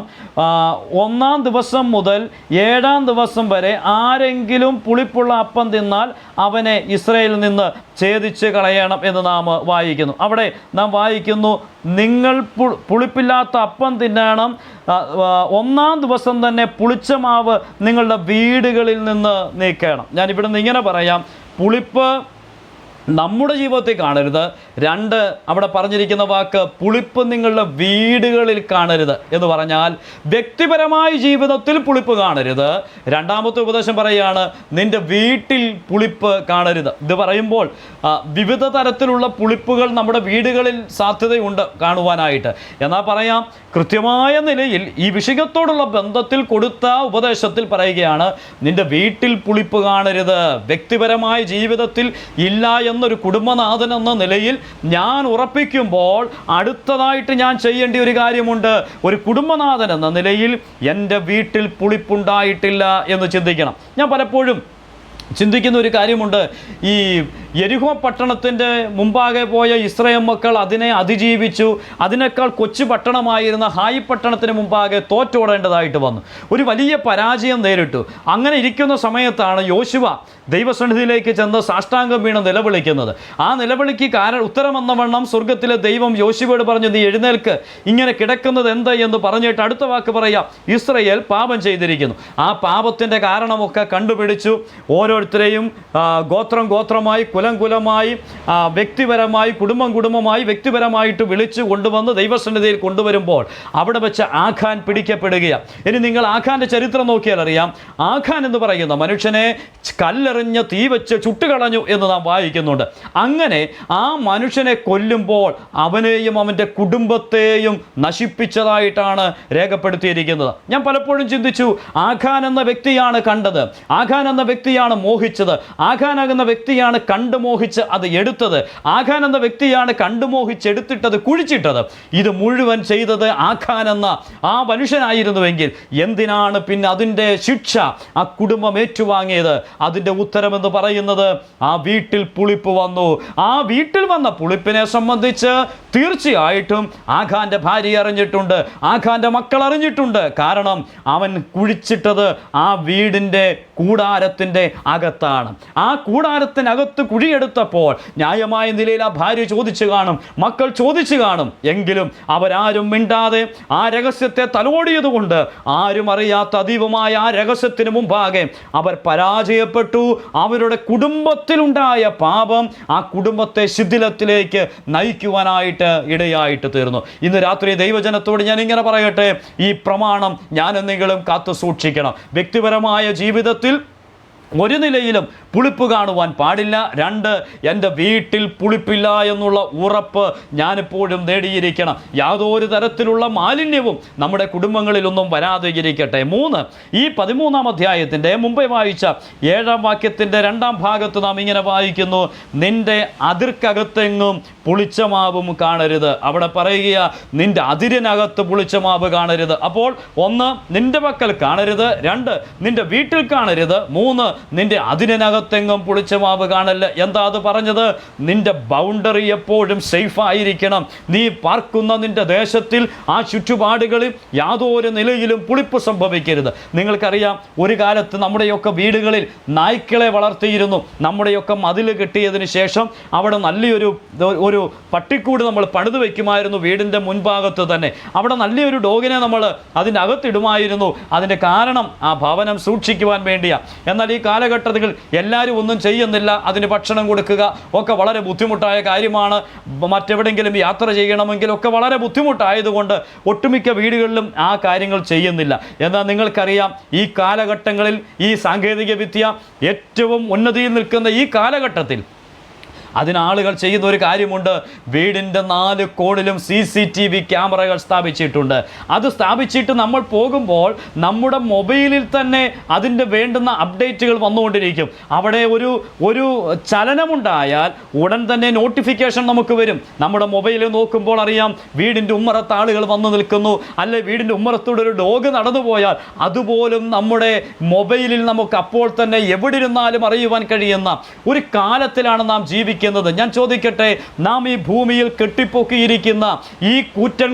1-ാം ദിവസം മുതൽ 7-ാം ദിവസം വരെ ആരെങ്കിലും പുളിപ്പുള്ള അപ്പം തിന്നാൽ അവനെ ഇസ്രായേലിൽ നിന്ന് ഛേദിച്ച് കളയണം എന്ന് നാം വായിക്കുന്നു. അവിടെ നാം വായിക്കുന്നു, നിങ്ങൾ പുളിപ്പില്ലാത്ത അപ്പം തിന്നണം, 1-ാം ദിവസം തന്നെ പുളിച്ച മാവ് നിങ്ങളുടെ വീടുകളിൽ നിന്ന് നീക്കണം. ഞാനിവിടെ നിന്ന് ഇങ്ങനെ പറയാം, പുളിപ്പ് നമ്മുടെ ജീവിതത്തിൽ കാണരുത്. 2, അവിടെ പറഞ്ഞിരിക്കുന്ന വാക്ക് പുളിപ്പ് നിങ്ങളുടെ വീടുകളിൽ കാണരുത് എന്ന് പറഞ്ഞാൽ വ്യക്തിപരമായ ജീവിതത്തിൽ പുളിപ്പ് കാണരുത്. 2-ാമത്തെ ഉപദേശം പറയുകയാണ്, നിന്റെ വീട്ടിൽ പുളിപ്പ് കാണരുത്. ഇത് പറയുമ്പോൾ വിവിധ തരത്തിലുള്ള പുളിപ്പുകൾ നമ്മുടെ വീടുകളിൽ സാധ്യതയുണ്ട് കാണുവാനായിട്ട്. എന്നാൽ പറയാം, കൃത്യമായ നിലയിൽ ഈ വിഷയത്തോടുള്ള ബന്ധത്തിൽ കൊടുത്ത ഉപദേശത്തിൽ പറയുകയാണ്, നിന്റെ വീട്ടിൽ പുളിപ്പ് കാണരുത്. വ്യക്തിപരമായ ജീവിതത്തിൽ ഇല്ല എന്നൊരു കുടുംബനാഥൻ എന്ന നിലയിൽ ഞാൻ ഉറപ്പിക്കുമ്പോൾ അടുത്തതായിട്ട് ഞാൻ ചെയ്യേണ്ട ഒരു കാര്യമുണ്ട്. ഒരു കുടുംബനാഥൻ എന്ന നിലയിൽ എൻ്റെ വീട്ടിൽ പുളിപ്പുണ്ടായിട്ടില്ല എന്ന് ചിന്തിക്കണം. ഞാൻ പലപ്പോഴും ചിന്തിക്കുന്ന ഒരു കാര്യമുണ്ട്. ഈ യെരിഹോ പട്ടണത്തിൻ്റെ മുമ്പാകെ പോയ ഇസ്രായേൽ മക്കൾ അതിനെ അതിജീവിച്ചു. അതിനേക്കാൾ കൊച്ചു പട്ടണമായിരുന്ന ഹായി പട്ടണത്തിന് മുമ്പാകെ തോറ്റോടേണ്ടതായിട്ട് വന്നു. ഒരു വലിയ പരാജയം നേരിട്ടു. അങ്ങനെ ഇരിക്കുന്ന സമയത്താണ് യോശുവ ദൈവസന്നിധിയിലേക്ക് ചെന്ന് സാഷ്ടാംഗം വീണ് നിലവിളിക്കുന്നത്. ആ നിലവിളിക്ക് ഉത്തരമെന്നവണ്ണം സ്വർഗത്തിലെ ദൈവം യോശുവയോട് പറഞ്ഞു, നീ എഴുന്നേൽക്ക്, ഇങ്ങനെ കിടക്കുന്നത് എന്ത് എന്ന് പറഞ്ഞിട്ട് അടുത്ത വാക്ക് പറയാം, ഇസ്രായേൽ പാപം ചെയ്തിരിക്കുന്നു. ആ പാപത്തിൻ്റെ കാരണമൊക്കെ കണ്ടുപിടിച്ചു. ഓരോരുത്തരെയും ഗോത്രമായി, കുലമായി, വ്യക്തിപരമായി, കുടുംബമായി, വ്യക്തിപരമായിട്ട് വിളിച്ചു കൊണ്ടുവന്ന് ദൈവസന്നിധിയിൽ കൊണ്ടുവരുമ്പോൾ അവിടെ വെച്ച് ആഖാൻ പിടിക്കപ്പെടുകയാണ്. ഇനി നിങ്ങൾ ആഖാൻ്റെ ചരിത്രം നോക്കിയാൽ അറിയാം. ആഖാൻ എന്ന് പറയുന്ന മനുഷ്യനെ കല്ലെറിഞ്ഞ് തീ വെച്ച് ചുട്ടുകളഞ്ഞു എന്ന് നാം വായിക്കുന്നുണ്ട്. അങ്ങനെ ആ മനുഷ്യനെ കൊല്ലുമ്പോൾ അവനെയും അവൻ്റെ കുടുംബത്തെയും നശിപ്പിച്ചതായിട്ടാണ് രേഖപ്പെടുത്തിയിരിക്കുന്നത്. ഞാൻ പലപ്പോഴും ചിന്തിച്ചു, ആഖാൻ എന്ന വ്യക്തിയാണ് കണ്ടത്, ആഖാൻ എന്ന വ്യക്തിയാണ് മോഹിച്ചത്, ആഖാൻ എന്ന വ്യക്തിയാണ് കണ്ടു മോഹിച്ച് അത് എടുത്തത്, ആഖാൻ എന്ന വ്യക്തിയാണ് കണ്ടു മോഹിച്ചെടുത്തിട്ടത് കുഴിച്ചിട്ടത്. ഇത് മുഴുവൻ ചെയ്തത് ആഖാൻ എന്ന ആ മനുഷ്യനായിരുന്നുവെങ്കിൽ എന്തിനാണ് പിന്നെ അതിൻ്റെ ശിക്ഷ ആ കുടുംബം ഏറ്റുവാങ്ങിയത്? അതിൻ്റെ ഉത്തരമെന്ന് പറയുന്നത് ആ വീട്ടിൽ പുളിപ്പ് വന്നു. ആ വീട്ടിൽ വന്ന പുളിപ്പിനെ സംബന്ധിച്ച് തീർച്ചയായിട്ടും ആഖാന്റെ ഭാര്യ അറിഞ്ഞിട്ടുണ്ട്, ആഖാന്റെ മക്കൾ അറിഞ്ഞിട്ടുണ്ട്. കാരണം അവൻ കുഴിച്ചിട്ടത് ആ വീടിൻ്റെ കൂടാരത്തിൻ്റെ അകത്താണ്. ആ കൂടാരത്തിനകത്ത് കുഴിയെടുത്തപ്പോൾ ന്യായമായ നിലയിൽ ആ ഭാര്യ ചോദിച്ചു കാണും, മക്കൾ ചോദിച്ചു കാണും. എങ്കിലും അവരാരും മിണ്ടാതെ ആ രഹസ്യത്തെ തലോടിയതുകൊണ്ട് ആരും അറിയാത്ത അതീവമായ ആ രഹസ്യത്തിന് മുമ്പാകെ അവർ പരാജയപ്പെട്ടു. അവരുടെ കുടുംബത്തിലുണ്ടായ പാപം ആ കുടുംബത്തെ ശിഥിലത്തിലേക്ക് നയിക്കുവാനായിട്ട് ഇടയായിട്ട് തീർന്നു. ഇന്ന് രാത്രി ദൈവജനത്തോട് ഞാൻ ഇങ്ങനെ പറയട്ടെ, ഈ പ്രമാണം ഞാനും നിങ്ങളും കാത്തു സൂക്ഷിക്കണം. വ്യക്തിപരമായ ജീവിതത്തിൽ ഒരു നിലയിലും പുളിപ്പ് കാണുവാൻ പാടില്ല. 2, എൻ്റെ വീട്ടിൽ പുളിപ്പില്ല എന്നുള്ള ഉറപ്പ് ഞാനിപ്പോഴും നേടിയിരിക്കണം. യാതൊരു തരത്തിലുള്ള മാലിന്യവും നമ്മുടെ കുടുംബങ്ങളിലൊന്നും വരാതെ ഇരിക്കട്ടെ. 3, ഈ 13-ാം അധ്യായത്തിൻ്റെ മുമ്പേ വായിച്ച 7-ാം വാക്യത്തിൻ്റെ 2-ാം ഭാഗത്ത് നാം ഇങ്ങനെ വായിക്കുന്നു, നിന്റെ അതിർക്കകത്തെങ്ങും പുളിച്ച മാവും കാണരുത്. അവിടെ പറയുക, നിന്റെ അതിരിനകത്ത് പുളിച്ച മാവ് കാണരുത്. അപ്പോൾ 1, നിന്റെ പക്കൽ കാണരുത്. 2, നിന്റെ വീട്ടിൽ കാണരുത്. 3, നിന്റെ അതിരിനകത്തെങ്ങും പുളിച്ച മാവ് കാണല്ല. എന്താ അത് പറഞ്ഞത്? നിന്റെ ബൗണ്ടറി എപ്പോഴും സേഫ് ആയിരിക്കണം. നീ പാർക്കുന്ന നിന്റെ ദേശത്തിൽ ആ ചുറ്റുപാടുകളിൽ യാതൊരു നിലയിലും പുളിപ്പ് സംഭവിക്കരുത്. നിങ്ങൾക്കറിയാം, ഒരു കാലത്ത് നമ്മുടെയൊക്കെ വീടുകളിൽ നായ്ക്കളെ വളർത്തിയിരുന്നു. നമ്മുടെയൊക്കെ മതിൽ കെട്ടിയതിന് ശേഷം അവിടെ നല്ലൊരു പട്ടിക്കൂട് നമ്മൾ പണിത് വയ്ക്കുമായിരുന്നു വീടിൻ്റെ മുൻഭാഗത്ത് തന്നെ. അവിടെ നല്ലൊരു ഡോഗിനെ നമ്മൾ അതിൻ്റെ അകത്തിടുമായിരുന്നു. അതിൻ്റെ കാരണം ആ ഭവനം സൂക്ഷിക്കുവാൻ വേണ്ടിയാണ്. എന്നാൽ ഈ കാലഘട്ടത്തിൽ എല്ലാവരും ഒന്നും ചെയ്യുന്നില്ല. അതിന് ഭക്ഷണം കൊടുക്കുക ഒക്കെ വളരെ ബുദ്ധിമുട്ടായ കാര്യമാണ്. മറ്റെവിടെയെങ്കിലും യാത്ര ചെയ്യണമെങ്കിലൊക്കെ വളരെ ബുദ്ധിമുട്ടായതുകൊണ്ട് ഒട്ടുമിക്ക വീടുകളിലും ആ കാര്യങ്ങൾ ചെയ്യുന്നില്ല. എന്നാൽ നിങ്ങൾക്കറിയാം, ഈ കാലഘട്ടങ്ങളിൽ ഈ സാങ്കേതിക വിദ്യ ഏറ്റവും ഉന്നതിയിൽ നിൽക്കുന്ന ഈ കാലഘട്ടത്തിൽ അതിനാളുകൾ ചെയ്യുന്ന ഒരു കാര്യമുണ്ട്. വീടിൻ്റെ 4 കോണിലും CCTV ക്യാമറകൾ സ്ഥാപിച്ചിട്ടുണ്ട്. അത് സ്ഥാപിച്ചിട്ട് നമ്മൾ പോകുമ്പോൾ നമ്മുടെ മൊബൈലിൽ തന്നെ അതിൻ്റെ വേണ്ടുന്ന അപ്ഡേറ്റുകൾ വന്നുകൊണ്ടിരിക്കും. അവിടെ ഒരു ചലനമുണ്ടായാൽ ഉടൻ തന്നെ നോട്ടിഫിക്കേഷൻ നമുക്ക് വരും. നമ്മുടെ മൊബൈലിൽ നോക്കുമ്പോൾ അറിയാം, വീടിൻ്റെ ഉമ്മറത്ത് ആളുകൾ വന്നു നിൽക്കുന്നു, അല്ലെ വീടിൻ്റെ ഉമ്മറത്തൂടെ ഒരു ഡോഗ് നടന്നു പോയാൽ അതുപോലും നമ്മുടെ മൊബൈലിൽ നമുക്ക് അപ്പോൾ തന്നെ എവിടെ ഇരുന്നാലും അറിയുവാൻ കഴിയുന്ന ഒരു കാലത്തിലാണ് നാം ജീവിക്കുന്നത്. ഞാൻ ചോദിക്കട്ടെ, നാം ഈ ഭൂമിയിൽ കെട്ടിപ്പൊക്കിയിരിക്കുന്ന ഈ കൂറ്റൻ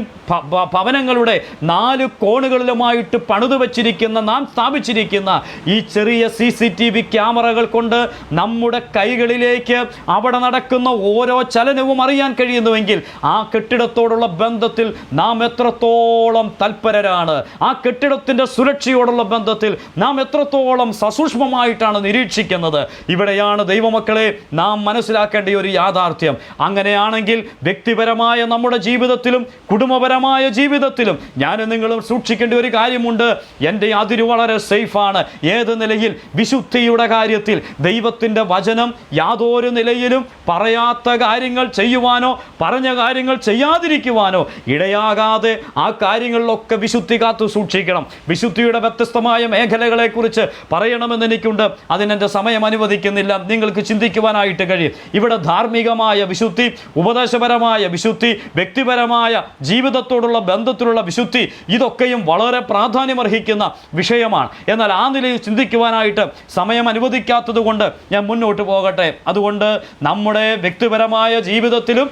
ഭവനങ്ങളുടെ 4 കോണുകളിലുമായിട്ട് പണിതു വച്ചിരിക്കുന്ന, നാം സ്ഥാപിച്ചിരിക്കുന്ന ഈ ചെറിയ CCTV ക്യാമറകൾ കൊണ്ട് നമ്മുടെ കൈകളിലേക്ക് അവിടെ നടക്കുന്ന ഓരോ ചലനവും അറിയാൻ കഴിയുന്നുവെങ്കിൽ ആ കെട്ടിടത്തോടുള്ള ബന്ധത്തിൽ നാം എത്രത്തോളം തൽപരരാണ്, ആ കെട്ടിടത്തിൻ്റെ സുരക്ഷയോടുള്ള ബന്ധത്തിൽ നാം എത്രത്തോളം സസൂക്ഷ്മമായിട്ടാണ് നിരീക്ഷിക്കുന്നത്. ഇവിടെയാണ് ദൈവമക്കളെ നാം മനസ്സിലാക്കേണ്ട ഒരു യാഥാർത്ഥ്യം. അങ്ങനെയാണെങ്കിൽ വ്യക്തിപരമായ നമ്മുടെ ജീവിതത്തിലും കുടുംബപരമായ ജീവിതത്തിലും ഞാനും നിങ്ങളും സൂക്ഷിക്കേണ്ട ഒരു കാര്യമുണ്ട്. എൻ്റെ അതിര് വളരെ സേഫാണ്. ഏത് നിലയിൽ? വിശുദ്ധിയുടെ കാര്യത്തിൽ. ദൈവത്തിൻ്റെ വചനം യാതൊരു നിലയിലും പറയാത്ത കാര്യങ്ങൾ ചെയ്യുവാനോ പറഞ്ഞ കാര്യങ്ങൾ ചെയ്യാതിരിക്കുവാനോ ഇടയാകാതെ ആ കാര്യങ്ങളിലൊക്കെ വിശുദ്ധി കാത്തു സൂക്ഷിക്കണം. വിശുദ്ധിയുടെ വ്യത്യസ്തമായ മേഖലകളെക്കുറിച്ച് പറയണമെന്ന് എനിക്കുണ്ട്. അതിനെൻ്റെ സമയം അനുവദിക്കുന്നില്ല. നിങ്ങൾക്ക് ചിന്തിക്കുവാനായിട്ട് കഴിയും. ഇവിടെ ഇവിടെ ധാർമ്മികമായ വിശുദ്ധി, ഉപദേശപരമായ വിശുദ്ധി, വ്യക്തിപരമായ ജീവിതത്തോടുള്ള ബന്ധത്തിലുള്ള വിശുദ്ധി, ഇതൊക്കെയും വളരെ പ്രാധാന്യമർഹിക്കുന്ന വിഷയമാണ്. എന്നാൽ ആ നിലയിൽ ചിന്തിക്കുവാനായിട്ട് സമയം അനുവദിക്കാത്തത് കൊണ്ട് ഞാൻ മുന്നോട്ട് പോകട്ടെ. അതുകൊണ്ട് നമ്മുടെ വ്യക്തിപരമായ ജീവിതത്തിലും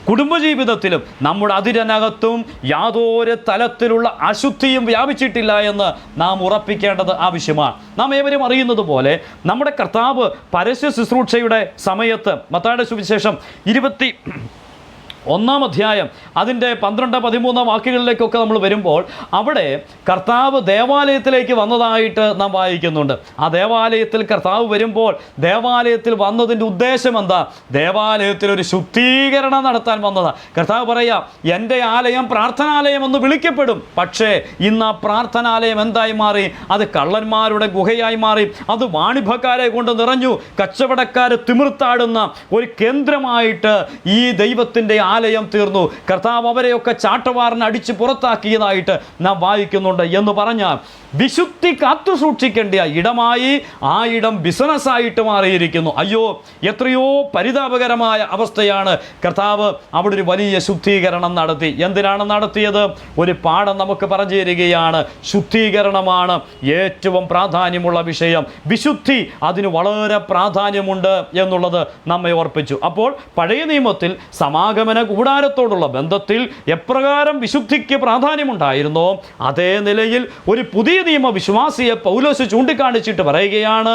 കുടുംബജീവിതത്തിലും നമ്മുടെ അതിരനകത്തും യാതൊരു തലത്തിലുള്ള അശുദ്ധിയും വ്യാപിച്ചിട്ടില്ല എന്ന് നാം ഉറപ്പിക്കേണ്ടത് ആവശ്യമാണ്. നാം ഏവരും അറിയുന്നത് പോലെ നമ്മുടെ കർത്താവ് പരസ്യ ശുശ്രൂഷയുടെ സമയത്ത് മത്തായിയുടെ സുവിശേഷം 21-ാം അധ്യായം അതിൻ്റെ 12-13 വാക്യങ്ങളിലേക്കൊക്കെ നമ്മൾ വരുമ്പോൾ അവിടെ കർത്താവ് ദേവാലയത്തിലേക്ക് വന്നതായിട്ട് നാം വായിക്കുന്നുണ്ട്. ആ ദേവാലയത്തിൽ കർത്താവ് വരുമ്പോൾ ദേവാലയത്തിൽ വന്നതിൻ്റെ ഉദ്ദേശം എന്താ? ദേവാലയത്തിൽ ഒരു ശുദ്ധീകരണം നടത്താൻ വന്നതാണ്. കർത്താവ് പറയാം, എൻ്റെ ആലയം പ്രാർത്ഥനാലയം എന്ന് വിളിക്കപ്പെടും. പക്ഷേ ഇന്ന് ആ പ്രാർത്ഥനാലയം എന്തായി മാറി? അത് കള്ളന്മാരുടെ ഗുഹയായി മാറി. അത് വാണിഭക്കാരെ കൊണ്ട് നിറഞ്ഞു. കച്ചവടക്കാർ തിമിർത്താടുന്ന ഒരു കേന്ദ്രമായിട്ട് ഈ ദൈവത്തിൻ്റെ ആലയം തീർന്നു. കർത്താവ് അവരെയൊക്കെ ചാട്ടവാറിന് അടിച്ച് പുറത്താക്കിയതായിട്ട് നാം വായിക്കുന്നുണ്ട്. എന്ന് പറഞ്ഞാൽ വിശുദ്ധി കാത്തു സൂക്ഷിക്കേണ്ട ഇടമായി ആ ഇടം ബിസിനസ്സായിട്ട് മാറിയിരിക്കുന്നു. അയ്യോ, എത്രയോ പരിതാപകരമായ അവസ്ഥയാണ്. കർത്താവ് അവിടെ ഒരു വലിയ ശുദ്ധീകരണം നടത്തി. എന്തിനാണ് നടത്തിയത്? ഒരു പാഠം നമുക്ക് പറഞ്ഞു തരികയാണ്. ശുദ്ധീകരണമാണ് ഏറ്റവും പ്രാധാന്യമുള്ള വിഷയം. വിശുദ്ധി അതിന് വളരെ പ്രാധാന്യമുണ്ട് എന്നുള്ളത് നമ്മെ ഓർപ്പിച്ചു. അപ്പോൾ പഴയ നിയമത്തിൽ സമാഗമന കൂടാരത്തോടുള്ള ബന്ധത്തിൽ എപ്രകാരം വിശുദ്ധിക്ക് പ്രാധാന്യമുണ്ടായിരുന്നോ അതേ നിലയിൽ ഒരു പുതിയ നിയമ വിശ്വാസിയെ പൗലോസ് ചൂണ്ടിക്കാണിച്ചിട്ട് പറയുകയാണ്,